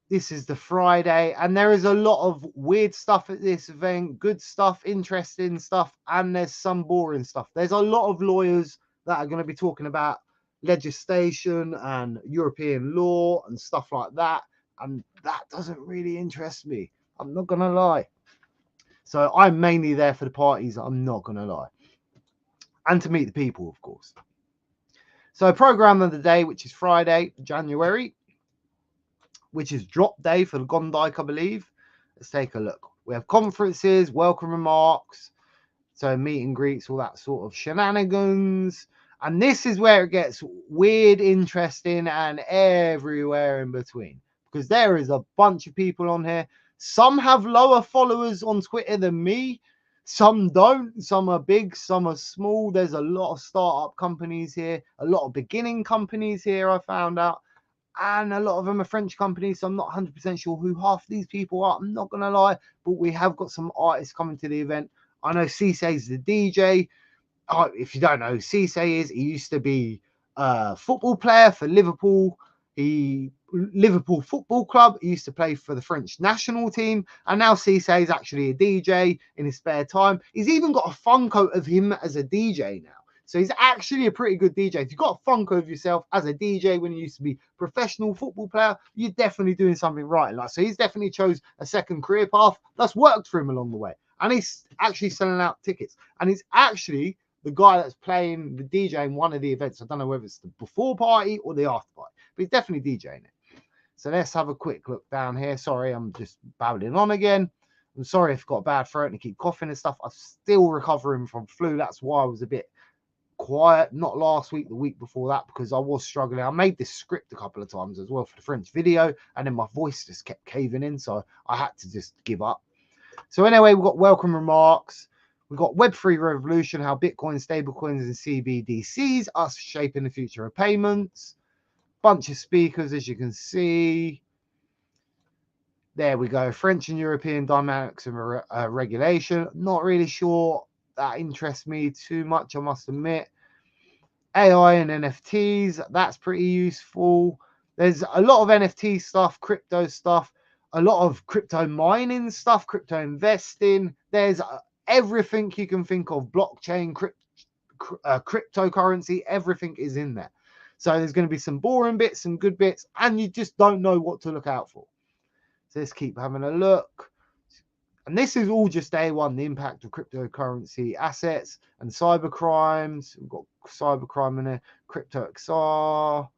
This is the Friday, and there is a lot of weird stuff at this event, good stuff, interesting stuff, and there's some boring stuff. There's a lot of lawyers that are going to be talking about legislation and European law and stuff like that, and that doesn't really interest me. I'm not going to lie. So I'm mainly there for the parties, I'm not going to lie. And to meet the people, of course. So program of the day, which is Friday, January, which is drop day for the Gondike, I believe. Let's take a look. We have conferences, welcome remarks, so meet and greets, all that sort of shenanigans. And this is where it gets weird, interesting, and everywhere in between. Because there is a bunch of people on here. Some have lower followers on Twitter than me. Some don't. Some are big, some are small. There's a lot of startup companies here, a lot of beginning companies here, I found out. And a lot of them are French companies, so I'm not 100% sure who half these people are. I'm not going to lie, but we have got some artists coming to the event. I know Cissé is the DJ. Oh, if you don't know who Cissé is, he used to be a football player for Liverpool. Liverpool Football Club. He used to play for the French national team, and now Cissé is actually a DJ in his spare time. He's even got a Funko of him as a DJ now. So he's actually a pretty good DJ. If you've got a Funko of yourself as a DJ when you used to be a professional football player, you're definitely doing something right. So he's definitely chose a second career path that's worked for him along the way. And he's actually selling out tickets. And he's actually the guy that's playing the DJ in one of the events. I don't know whether it's the before party or the after party, but he's definitely DJing it. So let's have a quick look down here. Sorry, I'm just babbling on again. I'm sorry if I've got a bad throat and I keep coughing and stuff. I'm still recovering from flu. That's why I was a bit quiet, not last week, the week before that, because I was struggling. I made this script a couple of times as well for the French video, and then my voice just kept caving in, so I had to just give up. So anyway, we've got welcome remarks. We've got Web3 revolution, how Bitcoin, stablecoins, and CBDCs are shaping the future of payments. Bunch of speakers, as you can see. There we go. French and European dynamics and regulation. Not really sure that interests me too much, I must admit. AI and NFTs, that's pretty useful. There's a lot of NFT stuff, crypto stuff, a lot of crypto mining stuff, crypto investing. There's everything you can think of, blockchain, cryptocurrency, everything is in there. So there's going to be some boring bits, some good bits, and you just don't know what to look out for. So let's keep having a look. And this is all just A1, the impact of cryptocurrency assets and cyber crimes. We've got cybercrime in there, crypto XR.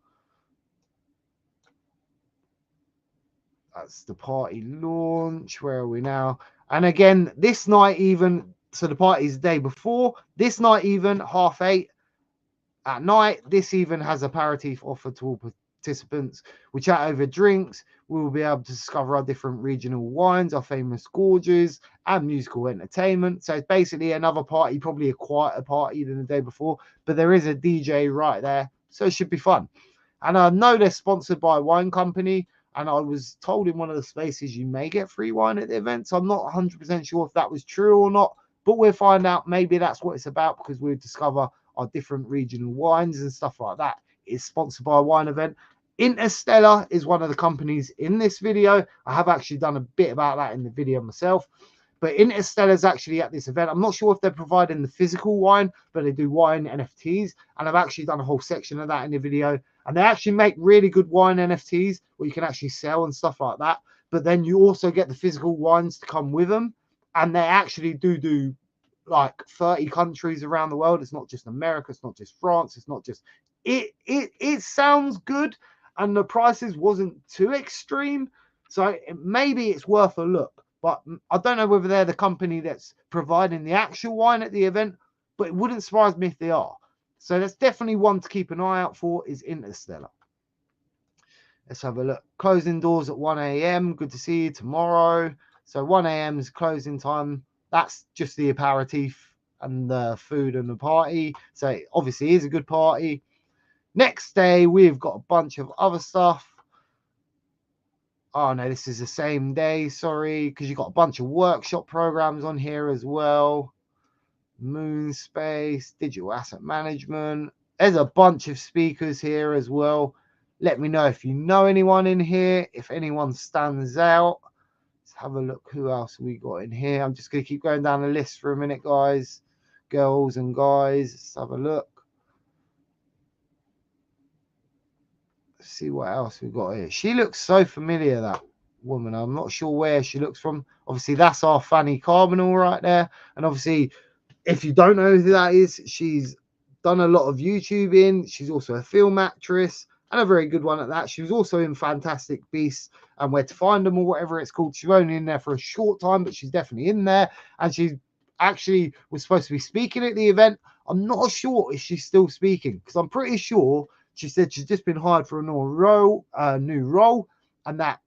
That's the party launch. Where are we now? And again, this night even, so the party's the day before. This night even, 8:30 at night. This even has a aperitif offer to all participants. We chat over drinks. We will be able to discover our different regional wines, our famous gorges, and musical entertainment. So it's basically another party, probably a quieter party than the day before, but there is a DJ right there, so it should be fun. And I know they're sponsored by a wine company, and I was told in one of the spaces you may get free wine at the event, so I'm not 100% sure if that was true or not, but we'll find out. Maybe that's what it's about, because we'll discover our different regional wines and stuff like that. It's sponsored by a wine event. Interstellar is one of the companies in this video. I have actually done a bit about that in the video myself. But Interstellar is actually at this event. I'm not sure if they're providing the physical wine, but they do wine NFTs. And I've actually done a whole section of that in the video. And they actually make really good wine NFTs where you can actually sell and stuff like that. But then you also get the physical wines to come with them. And they actually do like 30 countries around the world. It's not just America. It's not just France. It's not just... It sounds good. And the prices wasn't too extreme, so maybe it's worth a look. But I don't know whether they're the company that's providing the actual wine at the event, but it wouldn't surprise me if they are. So that's definitely one to keep an eye out for, is Interstellar. Let's have a look. Closing doors at 1 a.m. Good to see you tomorrow. So 1 a.m. is closing time. That's just the aperitif and the food and the party. So it obviously is a good party. Next day, we've got a bunch of other stuff. Oh, no, this is the same day. Sorry, because you've got a bunch of workshop programs on here as well. Moonspace, digital asset management. There's a bunch of speakers here as well. Let me know if you know anyone in here, if anyone stands out. Let's have a look who else we got in here. I'm just going to keep going down the list for a minute, guys. Girls and guys. Let's have a look. See what else we've got here. She looks so familiar, that woman. I'm not sure where she looks from. Obviously, that's our Fanny Carbonell right there. And obviously, if you don't know who that is, she's done a lot of YouTubing. She's also a film actress, and a very good one at that. She was also in Fantastic Beasts and Where to Find Them, or whatever it's called. She was only in there for a short time, but she's definitely in there. And she actually was supposed to be speaking at the event. I'm not sure if she's still speaking, because I'm pretty sure she said she's just been hired for a new role, and that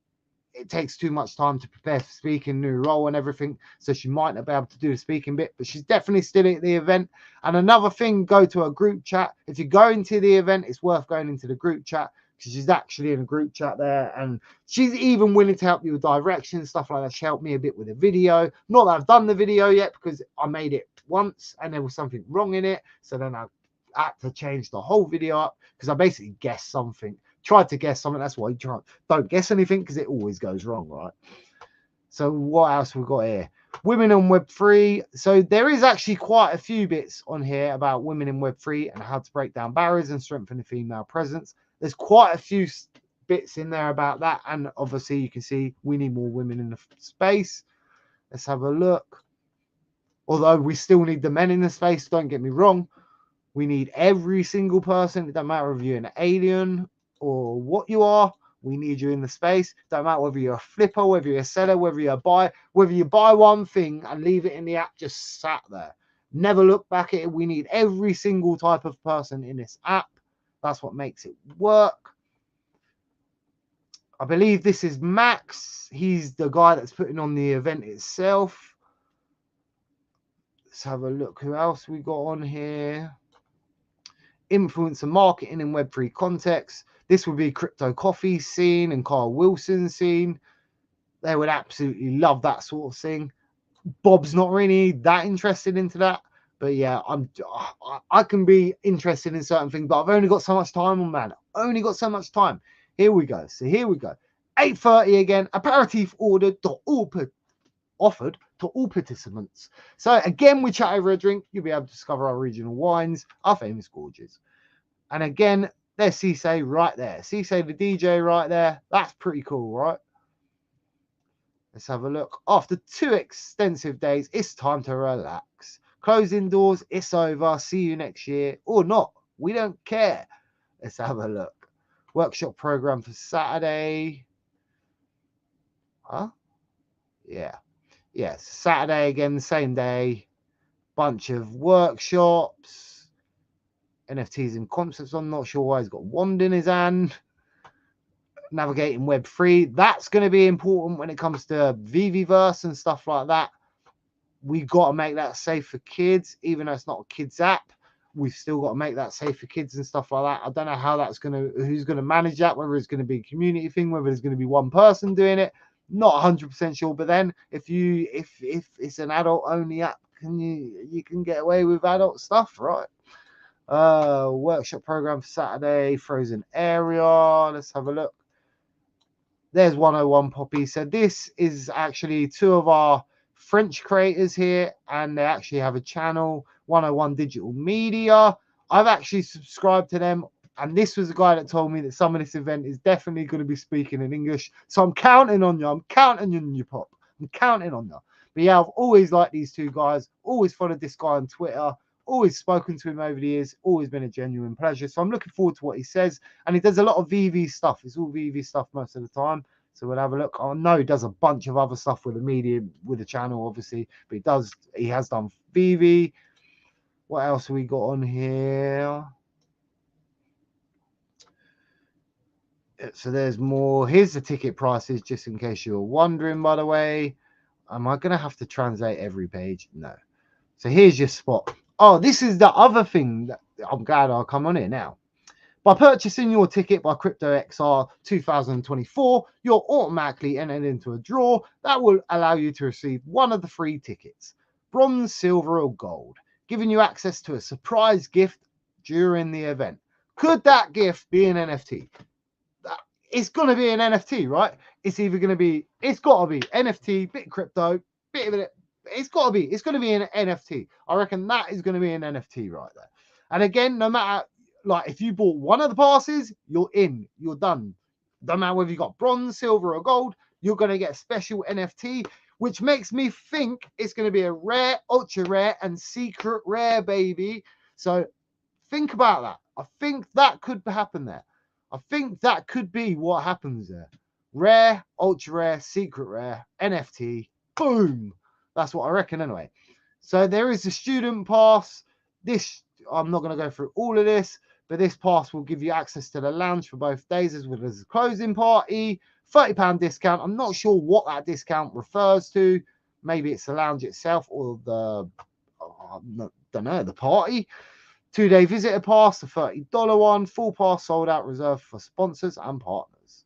it takes too much time to prepare for speaking, new role and everything. So she might not be able to do the speaking bit, but she's definitely still at the event. And another thing, go to a group chat. If you're going to the event, it's worth going into the group chat, because she's actually in a group chat there. And she's even willing to help you with directions, stuff like that. She helped me a bit with the video. Not that I've done the video yet, because I made it once and there was something wrong in it. So then I had to change the whole video up, because I basically guessed something, tried to guess something. That's why you don't guess anything, because it always goes wrong, right? So what else we've got here? Women in Web3. So there is actually quite a few bits on here about women in Web3 and how to break down barriers and strengthen the female presence. There's quite a few bits in there about that, and obviously you can see we need more women in the space. Let's have a look. Although we still need the men in the space, don't get me wrong. We need every single person. It doesn't matter if you're an alien or what you are. We need you in the space. Don't matter whether you're a flipper, whether you're a seller, whether you buy one thing and leave it in the app just sat there. Never look back at it. We need every single type of person in this app. That's what makes it work. I believe this is Max. He's the guy that's putting on the event itself. Let's have a look. Who else we got on here? Influencer marketing in Web3 context. This would be Crypto Coffee scene and Carl Wilson scene. They would absolutely love that sort of thing. Bob's not really that interested into that, but yeah, I can be interested in certain things, but I've only got so much time on, man. Only got so much time. Here we go. So here we go. 8:30 again. Aperitif ordered offered to all participants. So again, we chat over a drink. You'll be able to discover our regional wines, our famous gorges. And again, there's Cisse right there. Cisse the DJ right there. That's pretty cool, right? Let's have a look. After 2 extensive days, it's time to relax. Closing doors, it's over. See you next year. Or not. We don't care. Let's have a look. Workshop program for Saturday. Huh? Yeah. Yes. Saturday again, same day. Bunch of workshops. NFTs and concepts. I'm not sure why he's got wand in his hand. Navigating Web3. That's going to be important when it comes to Veveverse and stuff like that. We got to make that safe for kids, even though it's not a kids app. We've still got to make that safe for kids and stuff like that. I don't know how that's going to, who's going to manage that, whether it's going to be a community thing, whether there's going to be one person doing it. Not 100% sure. But then if it's an adult only app, you can get away with adult stuff, right? Workshop program for Saturday, frozen area. Let's have a look. There's 101 Poppy. So this is actually 2 of our French creators here, and they actually have a channel, 101 Digital Media. I've actually subscribed to them, and this was a guy that told me that some of this event is definitely going to be speaking in English. So I'm counting on you. I'm counting on you, Pop. I'm counting on you. But yeah, I've always liked these 2 guys. Always followed this guy on Twitter. Always spoken to him over the years. Always been a genuine pleasure. So I'm looking forward to what he says. And he does a lot of VV stuff. It's all VV stuff most of the time. So we'll have a look. I know he does a bunch of other stuff with the media, with the channel, obviously. But he has done VV. What else have we got on here? So there's more. Here's the ticket prices, just in case you're wondering, by the way. Am I going to have to translate every page? No. So here's your spot. Oh, this is the other thing that I'm glad I'll come on here now. By purchasing your ticket by CryptoXR 2024, you're automatically entered into a draw that will allow you to receive one of the 3 tickets, bronze, silver, or gold, giving you access to a surprise gift during the event. Could that gift be an NFT? It's going to be an NFT, right? It's either going to be, it's got to be NFT, bit crypto, bit of it. It's got to be, it's going to be an NFT. I reckon that is going to be an NFT right there. And again, no matter, like, if you bought one of the passes, you're in, you're done. No matter whether you got bronze, silver, or gold, you're going to get a special NFT, which makes me think it's going to be a rare, ultra rare, and secret rare, baby. So think about that. I think that could happen there. I think that could be what happens there. Rare, ultra rare, secret rare, NFT, boom. That's what I reckon anyway. So there is a student pass. This, I'm not going to go through all of this, but this pass will give you access to the lounge for both days as well as a closing party. £30 discount. I'm not sure what that discount refers to. Maybe it's the lounge itself or the, I don't know, the party. 2-day visitor pass, the $30 one. Full pass sold out, reserved for sponsors and partners.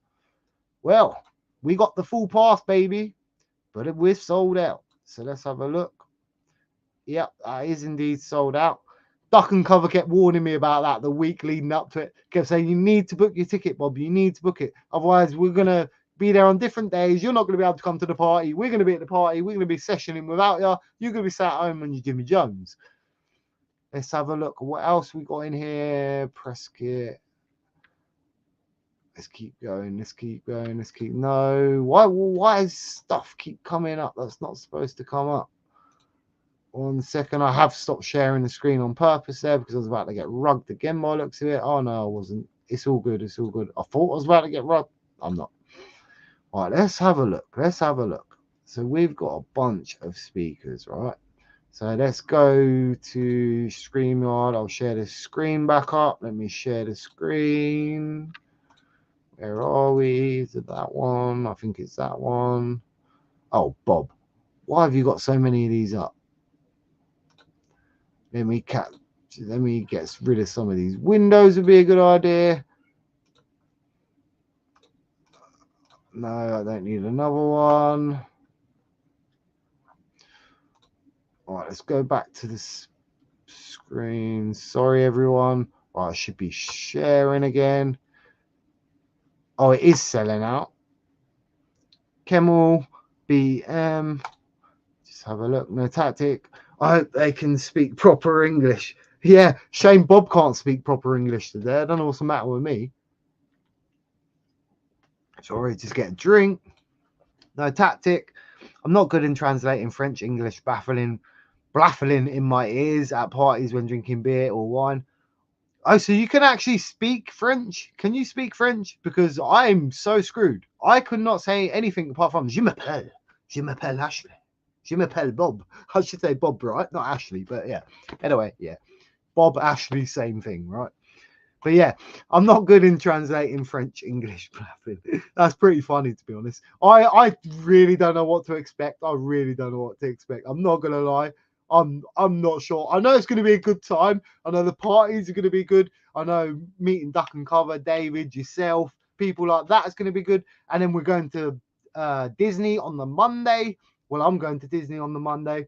Well, we got the full pass, baby, but we're sold out. So let's have a look. Yep, that is indeed sold out. Duck and Cover kept warning me about that the week leading up to it. Kept saying, you need to book your ticket, Bob. You need to book it. Otherwise, we're going to be there on different days. You're not going to be able to come to the party. We're going to be at the party. We're going to be sessioning without you. You're going to be sat at home on your Jimmy Jones. Let's have a look. What else we got in here? Press kit. Let's keep going. Let's keep going. Let's keep. No. Why does stuff keep coming up that's not supposed to come up? 1 second. I have stopped sharing the screen on purpose there because I was about to get rugged again by the looks of it. Oh, no, I wasn't. It's all good. It's all good. I thought I was about to get rugged. I'm not. All right, let's have a look. Let's have a look. So we've got a bunch of speakers, right? So let's go to StreamYard. I'll share the screen back up. Let me share the screen. Where are we? Is it that one? I think it's that one. Oh, Bob. Why have you got so many of these up? Let me get rid of some of these windows would be a good idea. No, I don't need another one. All right, let's go back to this screen. Sorry, everyone. All right, I should be sharing again. Oh, it is selling out. Camel, BM. Just have a look. No tactic. I hope they can speak proper English. Yeah, shame Bob can't speak proper English today. I don't know what's the matter with me. Sorry, just get a drink. No tactic. I'm not good in translating French, English, baffling in my ears at parties when drinking beer or wine. Oh, so you can actually speak French? Can you speak French? Because I'm so screwed. I could not say anything apart from je m'appelle Ashley. Je m'appelle Bob. I should say Bob, right? Not Ashley, but yeah. Anyway, yeah. Bob, Ashley, same thing, right? But yeah, I'm not good in translating French, English. That's pretty funny, to be honest. I really don't know what to expect. I really don't know what to expect. I'm not gonna lie. I'm not sure. I know it's gonna be a good time. I know the parties are gonna be good. I know meeting Duck and Cover, David, yourself, people like that is gonna be good. And then we're going to Disney on the Monday. Well, I'm going to Disney on the Monday.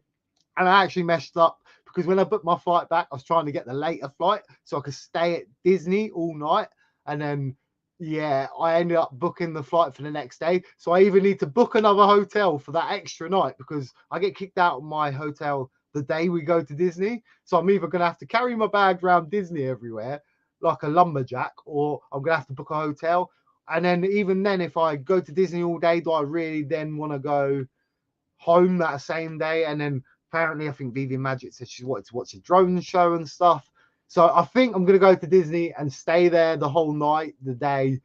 And I actually messed up because when I booked my flight back, I was trying to get the later flight so I could stay at Disney all night. And then, yeah, I ended up booking the flight for the next day. So I even need to book another hotel for that extra night because I get kicked out of my hotel the day we go to Disney. So I'm either going to have to carry my bag around Disney everywhere like a lumberjack, or I'm going to have to book a hotel. And then even then, if I go to Disney all day, do I really then want to go home that same day? And then apparently I think Vivian Magic said she wanted to watch a drone show and stuff. So I think I'm going to go to Disney and stay there the whole night, the day.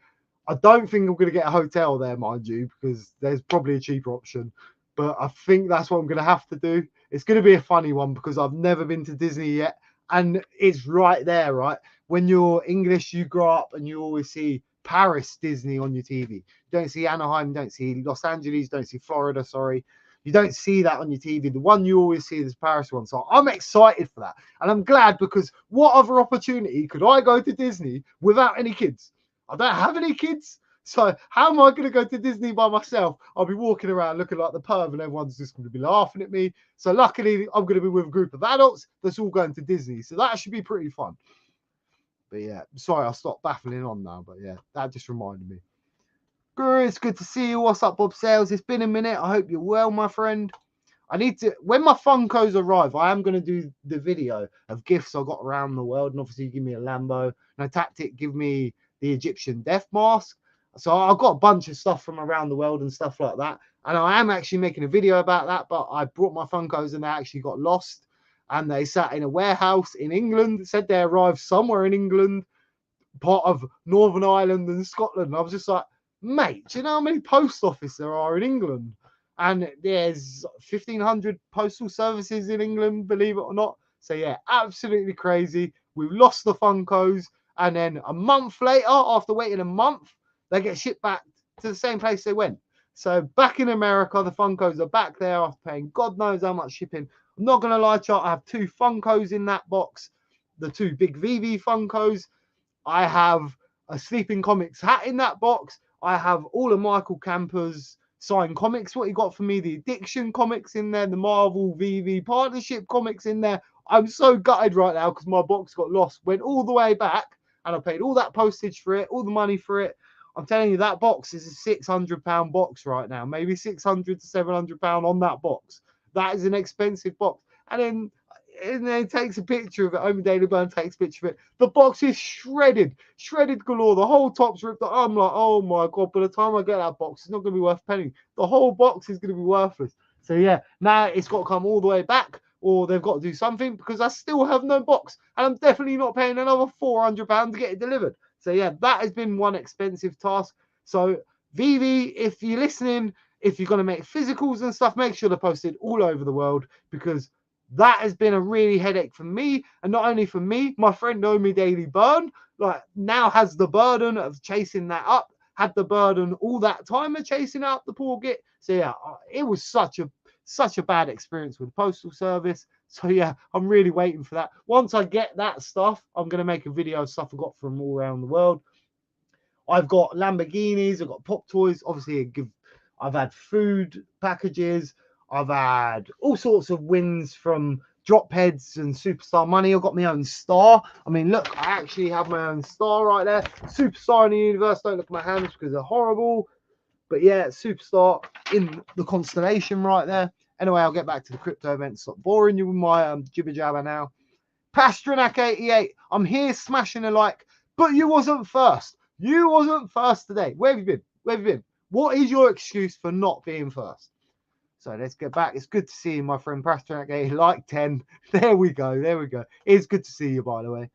I don't think I'm going to get a hotel there, mind you, because there's probably a cheaper option. But I think that's what I'm going to have to do. It's going to be a funny one because I've never been to Disney yet. And it's right there, right? When you're English, you grow up and you always see Paris Disney on your TV. You don't see Anaheim, don't see Los Angeles, don't see Florida, sorry. You don't see that on your TV. The one you always see is Paris one. So I'm excited for that. And I'm glad because what other opportunity could I go to Disney without any kids? I don't have any kids. So how am I going to go to Disney by myself? I'll be walking around looking like the perv and everyone's just going to be laughing at me. So luckily, I'm going to be with a group of adults that's all going to Disney. So that should be pretty fun. But yeah, sorry, I'll stop baffling on now. But yeah, that just reminded me. Guru, it's good to see you. What's up, Bob Sales? It's been a minute. I hope you're well, my friend. I need to, when my Funkos arrive, I am going to do the video of gifts I got around the world. And obviously, give me a Lambo. No tactic, give me the Egyptian death mask. So I've got a bunch of stuff from around the world and stuff like that. And I am actually making a video about that. But I brought my Funkos and they actually got lost. And they sat in a warehouse in England. It said they arrived somewhere in England, part of Northern Ireland and Scotland. And I was just like, mate, do you know how many post offices there are in England? And there's 1,500 postal services in England, believe it or not. So yeah, absolutely crazy. We've lost the Funkos. And then a month later, after waiting a month, they get shipped back to the same place they went. So back in America, the Funkos are back there after paying God knows how much shipping. I'm not going to lie to you, I have 2 Funkos in that box. The 2 big veve Funkos. I have a Sleeping Comics hat in that box. I have all of Michael Camper's signed comics, what he got for me, the Addiction comics in there, the Marvel VV Partnership comics in there. I'm so gutted right now because my box got lost. Went all the way back and I paid all that postage for it, all the money for it. I'm telling you, that box is a £600 box right now, maybe £600 to £700 on that box. That is an expensive box. And then takes a picture of it. Omen Daily Burn takes a picture of it. The box is shredded galore. The whole top's ripped. I'm like, oh my God, by the time I get that box, it's not going to be worth a penny. The whole box is going to be worthless. So yeah, now it's got to come all the way back, or they've got to do something because I still have no box. And I'm definitely not paying another £400 to get it delivered. So yeah, that has been one expensive task. So Vivi, if you're listening, if you're going to make physicals and stuff, make sure they're posted all over the world because That has been a really headache for me, and not only for me, my friend Omi Daily Burn, like, now has the burden of chasing that up, had the burden all that time of chasing up the poor git. So yeah, it was such a bad experience with the postal service. So yeah, I'm really waiting for that. Once I get that stuff, I'm going to make a video of stuff I got from all around the world. I've got Lamborghinis, I've got pop toys. Obviously, I've had food packages. I've had all sorts of wins from drop heads and superstar money. I've got my own star. I mean, look, I actually have my own star right there. Superstar in the universe. Don't look at my hands because they're horrible. But yeah, superstar in the constellation right there. Anyway, I'll get back to the crypto event. Stop boring you with my jibber jabber now. Pasternak88, I'm here smashing a like, but you wasn't first. You wasn't first today. Where have you been? Where have you been? What is your excuse for not being first? So let's get back. It's good to see you, my friend Pasternak88. Like 10. There we go. There we go. It's good to see you, by the way.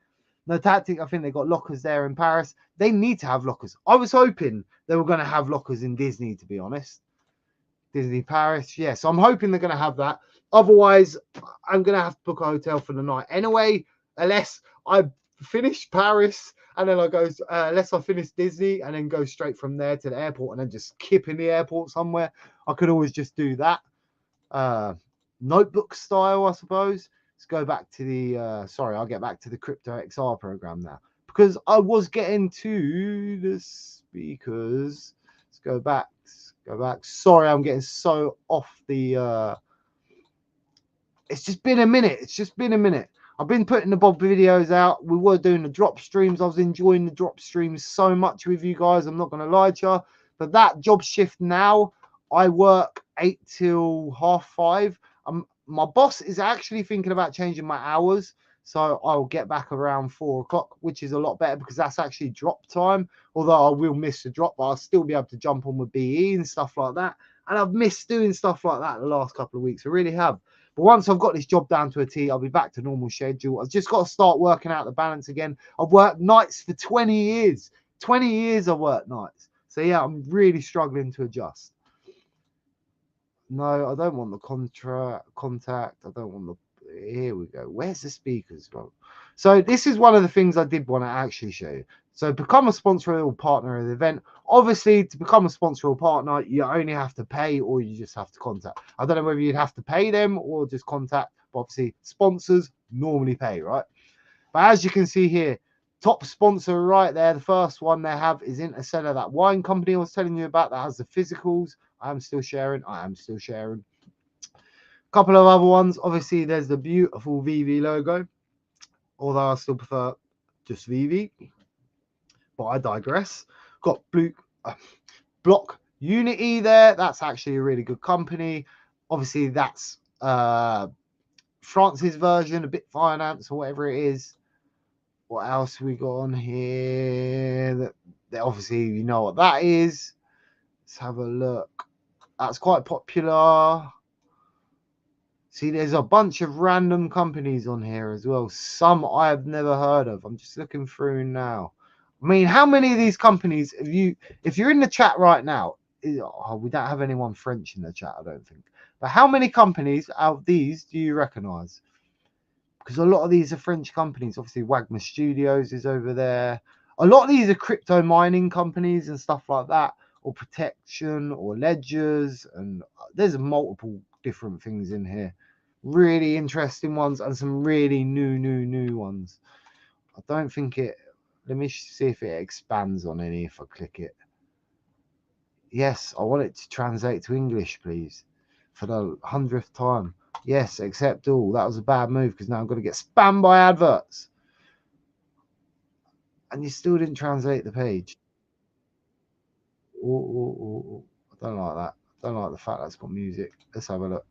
No tactic. I think they got lockers there in Paris. They need to have lockers. I was hoping they were going to have lockers in Disney, to be honest. Disney Paris. Yes, I'm hoping they're going to have that. Otherwise, I'm going to have to book a hotel for the night anyway, unless I finish Paris and then I go, unless I finish Disney and then go straight from there to the airport and then just skip in the airport somewhere. I could always just do that. Notebook style, I suppose. Let's go back to the, sorry, I'll get back to the Crypto XR program now. Because I was getting to the speakers. Let's go back. Go back. Sorry, I'm getting so off the it's just been a minute. It's just been a minute. I've been putting the Bob videos out. We were doing the drop streams. I was enjoying the drop streams so much with you guys. I'm not going to lie to you. But that job shift now, I work 8 till 5:30. My boss is actually thinking about changing my hours. So I'll get back around 4 o'clock, which is a lot better because that's actually drop time. Although I will miss the drop, but I'll still be able to jump on with BE and stuff like that. And I've missed doing stuff like that the last couple of weeks. I really have. But once I've got this job down to a T, I'll be back to normal schedule. I've just got to start working out the balance again. I've worked nights for 20 years. 20 years I've worked nights. So yeah, I'm really struggling to adjust. No, I don't want the contact. I don't want the... Here we go. Where's the speakers from? So this is one of the things I did want to actually show you. So become a sponsor or partner of the event. Obviously, to become a sponsor or partner, you only have to pay or you just have to contact. I don't know whether you'd have to pay them or just contact. But obviously, sponsors normally pay, right? But as you can see here, top sponsor right there, the first one they have is Interstellar, that wine company I was telling you about that has the physicals. I am still sharing. Couple of other ones. Obviously, there's the beautiful veve logo, although I still prefer just veve. But I digress. Got Block Unity there. That's actually a really good company. Obviously, that's France's version, a bit finance or whatever it is. What else we got on here? That obviously you know what that is. Let's have a look. That's quite popular. See, there's a bunch of random companies on here as well. Some I have never heard of. I'm just looking through now. I mean, how many of these companies have you... If you're in the chat right now, we don't have anyone French in the chat, I don't think. But how many companies out of these do you recognize? Because a lot of these are French companies. Obviously, Wagner Studios is over there. A lot of these are crypto mining companies and stuff like that, or protection, or ledgers, and there's multiple different things in here. Really interesting ones and some really new ones. I don't think it... Let me see if it expands on any if I click it. Yes, I want it to translate to English, please, for the 100th time. Yes, accept all. That was a bad move because now I'm going to get spammed by adverts. And you still didn't translate the page. Ooh. I don't like that. I don't like the fact that's got music. Let's have a look.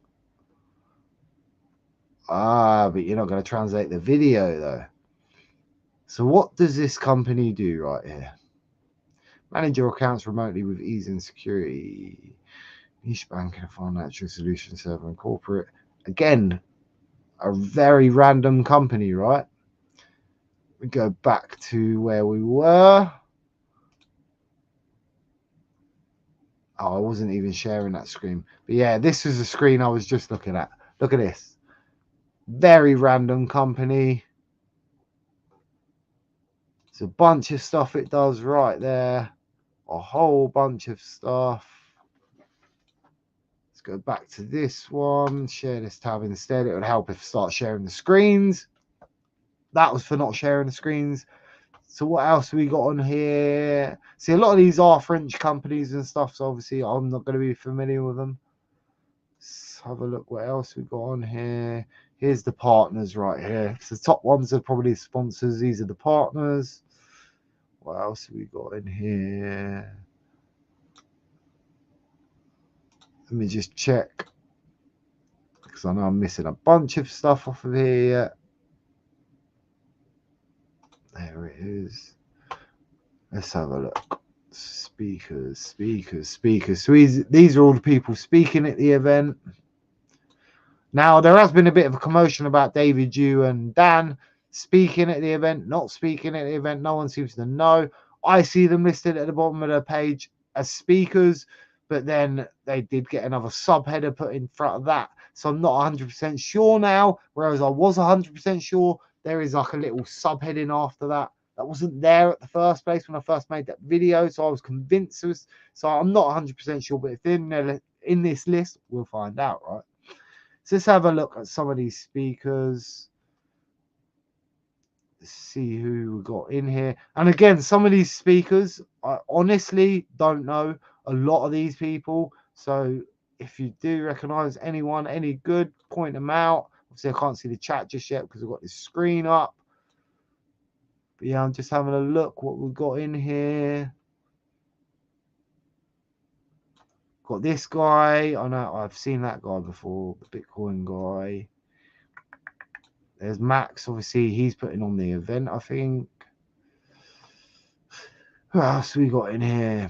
But you're not going to translate the video, though. So what does this company do right here? Manage your accounts remotely with ease and security. Niche banking, financial solution server and corporate. Again, a very random company, right? We go back to where we were. Oh, I wasn't even sharing that screen. But yeah, this was the screen I was just looking at. Look at this. Very random company. It's a bunch of stuff it does right there. A whole bunch of stuff. Let's go back to this one. Share this tab instead. It would help if I start sharing the screens. That was for not sharing the screens. So what else we got on here? See, a lot of these are French companies and stuff, so obviously I'm not going to be familiar with them. Let's have a look what else we got on here. Here's the partners right here. So the top ones are probably sponsors. These are the partners. What else have we got in here? Let me just check, because I know I'm missing a bunch of stuff off of here. There it is. Let's have a look. Speakers. So these are all the people speaking at the event. Now, there has been a bit of a commotion about David Yu and Dan speaking at the event, not speaking at the event. No one seems to know. I see them listed at the bottom of the page as speakers, but then they did get another subheader put in front of that. So I'm not 100% sure now, whereas I was 100% sure. There is like a little subheading after that. That wasn't there at the first place when I first made that video, so I was convinced it was. So I'm not 100% sure, but if they're in this list, we'll find out, right? So let's have a look at some of these speakers. Let's see who we got in here. And again, some of these speakers, I honestly don't know a lot of these people. So if you do recognize anyone, any good, point them out. Obviously, I can't see the chat just yet because I've got this screen up. But yeah, I'm just having a look what we've got in here. Got this guy. I know I've seen that guy before, the Bitcoin guy. There's Max, obviously he's putting on the event, I think. Who else we got in here?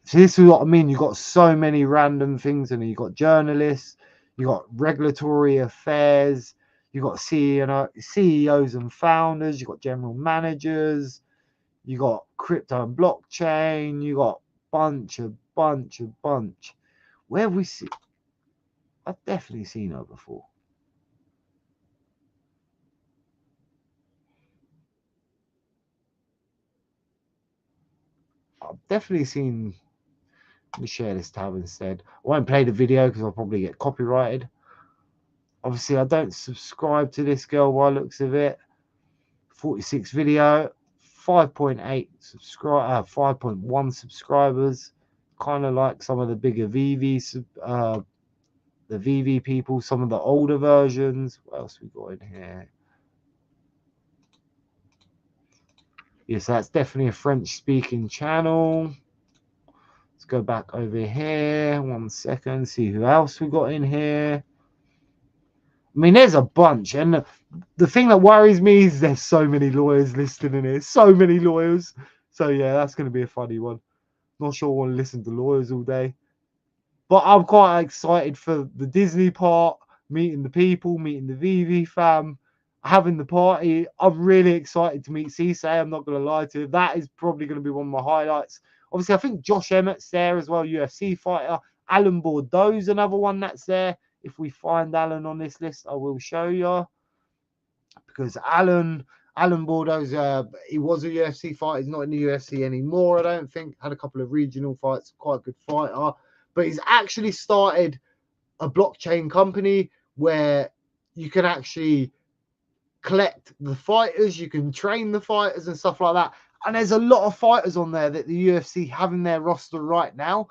So this is what I mean. You've got so many random things, and you've got journalists, you've got regulatory affairs, you've got CEOs and founders, you've got general managers, you've got crypto and blockchain, you've got bunch. Where have we seen? I've definitely seen her before. I've definitely seen. Let me share this tab instead. I won't play the video because I'll probably get copyrighted. Obviously, I don't subscribe to this girl by the looks of it. 46 video, 5.8 subscribe, 5.1 subscribers. Kind of like some of the bigger veve, the veve people, some of the older versions. What else we got in here? Yes, that's definitely a French-speaking channel. Let's go back over here. 1 second. See who else we got in here. I mean, there's a bunch, and the thing that worries me is there's so many lawyers listed in here. So many lawyers. So yeah, that's going to be a funny one. Not sure I want to listen to lawyers all day. But I'm quite excited for the Disney part, meeting the people, meeting the veve fam, having the party. I'm really excited to meet Cisse. I'm not going to lie to you. That is probably going to be one of my highlights. Obviously, I think Josh Emmett's there as well, UFC fighter. Alan Bordeaux's another one that's there. If we find Alan on this list, I will show you. Because Alan Bordeaux's, he was a UFC fighter. He's not in the UFC anymore, I don't think. Had a couple of regional fights. Quite a good fighter. But he's actually started a blockchain company where you can actually collect the fighters, you can train the fighters and stuff like that. And there's a lot of fighters on there that the UFC have in their roster right now.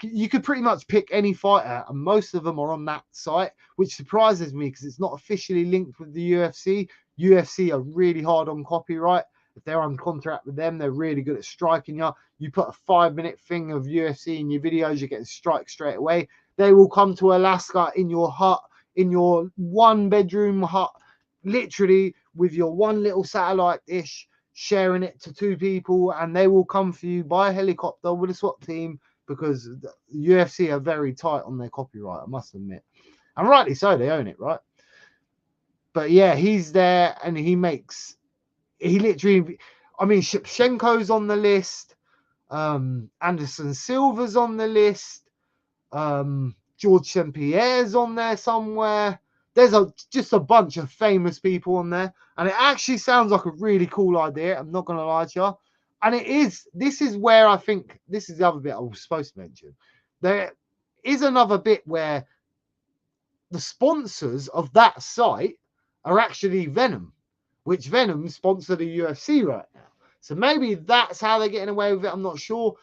You could pretty much pick any fighter, and most of them are on that site, which surprises me because it's not officially linked with the UFC. UFC are really hard on copyright. If they're on contract with them, they're really good at striking you. You put a 5-minute thing of UFC in your videos, you're getting strikes straight away. They will come to Alaska in your hut, in your 1-bedroom hut, literally with your one little satellite dish, sharing it to 2 people, and they will come for you by helicopter with a SWAT team, because the UFC are very tight on their copyright, I must admit. And rightly so, they own it, right? But yeah, he's there, and he literally, I mean, Shevchenko's on the list, Anderson Silva's on the list, George St. Pierre's on there somewhere. there's just a bunch of famous people on there, and it actually sounds like a really cool idea. I'm not going to lie to you. And it is, this is where I think, this is the other bit I was supposed to mention. There is another bit where the sponsors of that site are actually Venom, which Venom sponsor the UFC right now. So maybe that's how they're getting away with it. I'm not sure.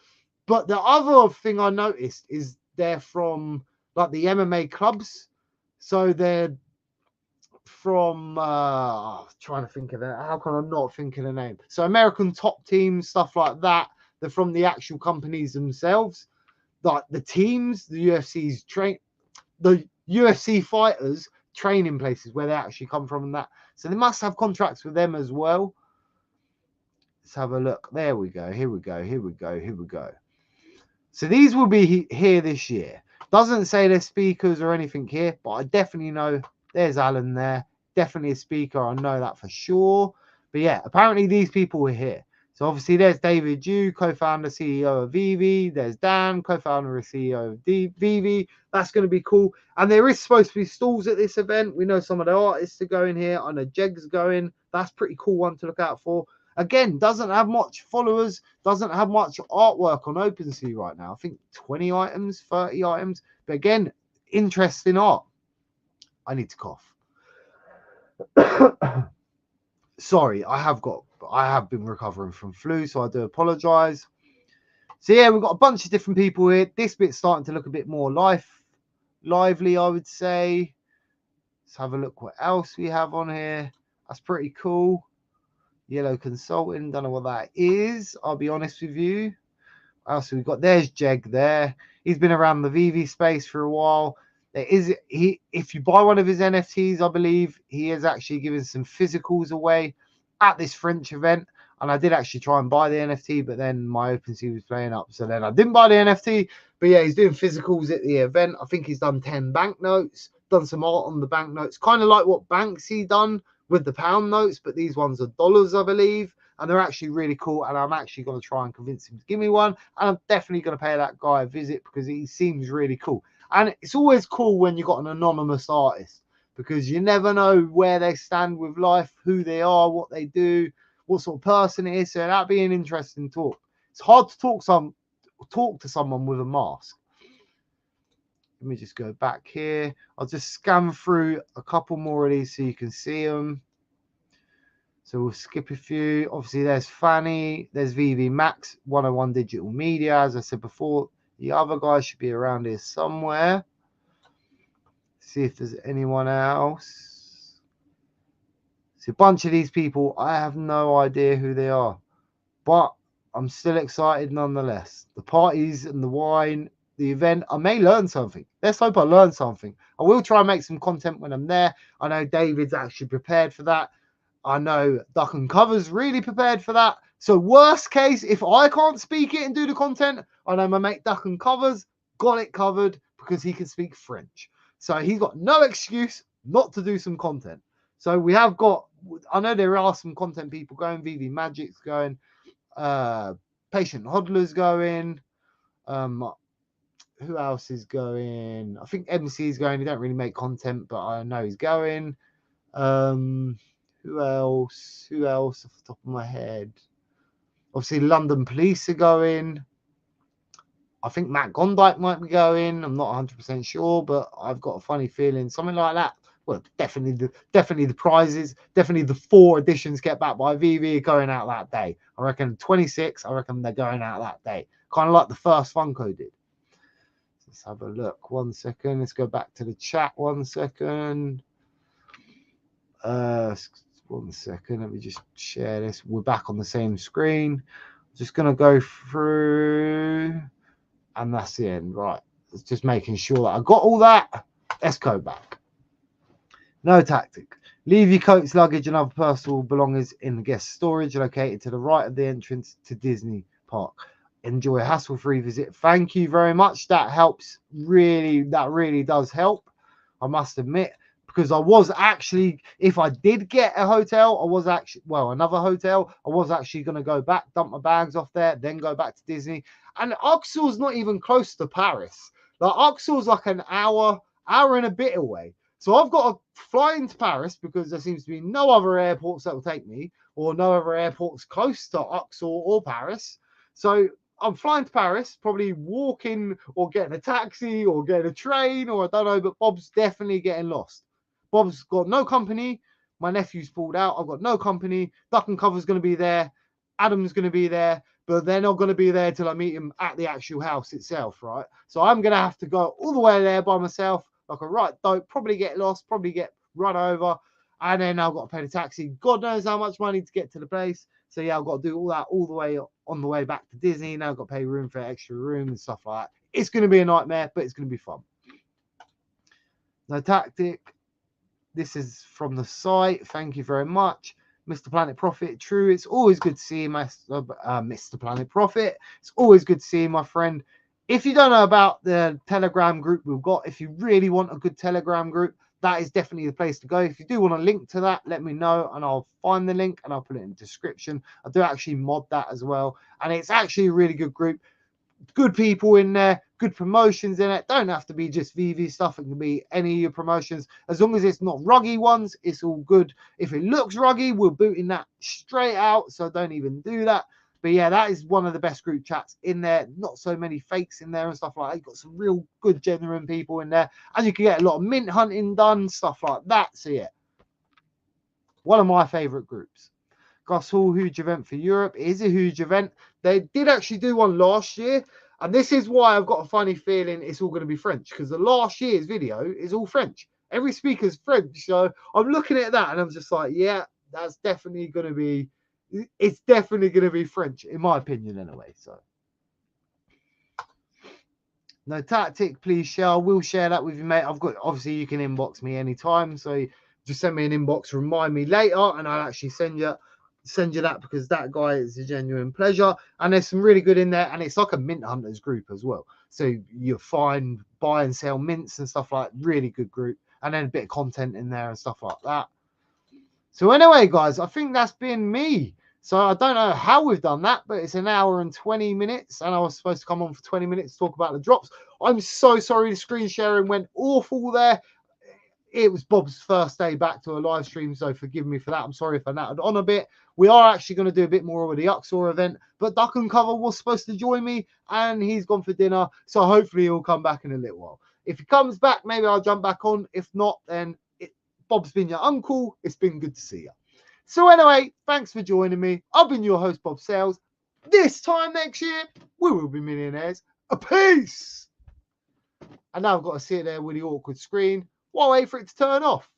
But the other thing I noticed is they're from like the MMA clubs. So they're from trying to think of that. How can I not think of the name? So American Top Team, stuff like that. They're from the actual companies themselves. Like the teams, the UFC fighters training places where they actually come from and that. So they must have contracts with them as well. Let's have a look. There we go. Here we go. Here we go. Here we go. So these will be here this year. Doesn't say they're speakers or anything here, but I definitely know there's Alan there. Definitely a speaker. I know that for sure. But yeah, apparently these people were here. So obviously there's David Yu, co-founder, CEO of veve. There's Dan, co-founder and CEO of veve. That's going to be cool. And there is supposed to be stalls at this event. We know some of the artists are going here. I know Jeg's going. That's a pretty cool one to look out for. Again, doesn't have much followers, doesn't have much artwork on OpenSea right now. I think 20 items, 30 items. But again, interesting art. I need to cough. Sorry, I have been recovering from flu, so I do apologize. So yeah, we've got a bunch of different people here. This bit's starting to look a bit more lively, I would say. Let's have a look what else we have on here. That's pretty cool. Yellow Consulting, don't know what that is. I'll be honest with you. What else have we got? There's Jeg there. He's been around the veve space for a while. If you buy one of his NFTs, I believe he is actually giving some physicals away at this French event. And I did actually try and buy the NFT, but then my OpenSea was playing up. So then I didn't buy the NFT. But yeah, he's doing physicals at the event. I think he's done 10 banknotes, done some art on the banknotes, kind of like what Banksy done with the pound notes, but these ones are dollars, I believe, and they're actually really cool. And I'm actually going to try and convince him to give me one. And I'm definitely going to pay that guy a visit because he seems really cool. And it's always cool when you've got an anonymous artist because you never know where they stand with life, who they are, what they do, what sort of person it is. So that'd be an interesting talk. It's hard to talk to someone with a mask. Let me just go back here. I'll just scan through a couple more of these so you can see them. So we'll skip a few. Obviously, there's Fanny. There's veve Max, 101 Digital Media. As I said before, the other guy should be around here somewhere. See if there's anyone else. See, a bunch of these people, I have no idea who they are. But I'm still excited nonetheless. The parties and the wine, the event, I may learn something. Let's hope I learn something. I will try and make some content when I'm there. I know David's actually prepared for that. I know Duck and Cover's really prepared for that. So worst case, if I can't speak it and do the content, I know my mate Duck and Covers got it covered because he can speak French. So he's got no excuse not to do some content. So we have got, I know there are some content people going, veve Magic's going, Patient Hodler's going, who else is going? I think MC is going. He don't really make content, but I know he's going. Who else? Who else off the top of my head? Obviously, London Police are going. I think Matt Gondike might be going. I'm not 100% sure, but I've got a funny feeling something like that. Well, definitely the prizes, definitely the 4 editions get back by veve are going out that day. I reckon 26. I reckon they're going out that day, kind of like the first Funko did. Let's have a look. 1 second. Let's go back to the chat. 1 second. 1 second. Let me just share this. We're back on the same screen. Just going to go through. And that's the end. Right. It's just making sure that I got all that. Let's go back. No tactic. Leave your coats, luggage, and other personal belongings in the guest storage located to the right of the entrance to Disney Park. Enjoy a hassle-free visit. Thank you very much. That helps really. That really does help. I must admit, because I was actually, if I did get a hotel, another hotel, I was actually going to go back, dump my bags off there, then go back to Disney. And Uxor's not even close to Paris. Like Uxor's like an hour and a bit away. So I've got to fly into Paris because there seems to be no other airports that will take me, or no other airports close to Uxor or Paris. So I'm flying to Paris, probably walking or getting a taxi or getting a train, or I don't know, but Bob's definitely getting lost. Bob's got no company. My nephew's pulled out. I've got no company. Duck and Cover's going to be there. Adam's going to be there, but they're not going to be there till I meet him at the actual house itself, right? So I'm going to have to go all the way there by myself, like a right dope, probably get lost, probably get run over, and then I've got to pay the taxi. God knows how much money to get to the place. So yeah, I've got to do all that all the way on the way back to Disney. Now I've got to pay room for extra room and stuff like that. It's going to be a nightmare, but it's going to be fun. No tactic. This is from the site. Thank you very much. Mr. Planet Profit, true. It's always good to see you, Mr. Planet Profit. It's always good to see you, my friend. If you don't know about the Telegram group we've got, if you really want a good Telegram group, that is definitely the place to go. If you do want a link to that, let me know and I'll find the link and I'll put it in the description. I do actually mod that as well. And it's actually a really good group. Good people in there, good promotions in it. Don't have to be just veve stuff. It can be any of your promotions. As long as it's not ruggy ones, it's all good. If it looks ruggy, we're booting that straight out. So don't even do that. But yeah, that is one of the best group chats in there. Not so many fakes in there and stuff like that. You've got some real good, genuine people in there. And you can get a lot of mint hunting done, stuff like that. So yeah, one of my favorite groups. Gus Hall, huge event for Europe. It is a huge event. They did actually do one last year. And this is why I've got a funny feeling it's all going to be French. Because the last year's video is all French. Every speaker's French. So I'm looking at that and I'm just like, yeah, that's definitely going to be, it's definitely going to be French, in my opinion anyway. So no tactic, please share. I will share that with you, mate. I've got, obviously you can inbox me anytime. So just send me an inbox, remind me later, and I'll actually send you that, because that guy is a genuine pleasure. And there's some really good in there, and it's like a mint hunters group as well. So you'll find, buy and sell mints and stuff like that. Really good group, and then a bit of content in there and stuff like that. So anyway, guys, I think that's been me. So I don't know how we've done that, but it's an hour and 20 minutes, and I was supposed to come on for 20 minutes to talk about the drops. I'm so sorry the screen sharing went awful there. It was Bob's first day back to a live stream, so forgive me for that. I'm sorry if I nattered on a bit. We are actually going to do a bit more with the Uxor event, but Duck and Cover was supposed to join me, and he's gone for dinner, so hopefully he'll come back in a little while. If he comes back, maybe I'll jump back on. If not, then Bob's been your uncle. It's been good to see you. So anyway, thanks for joining me. I've been your host, Bob Sales. This time next year, we will be millionaires. A peace. And now I've got to sit there with the awkward screen while I wait for it to turn off.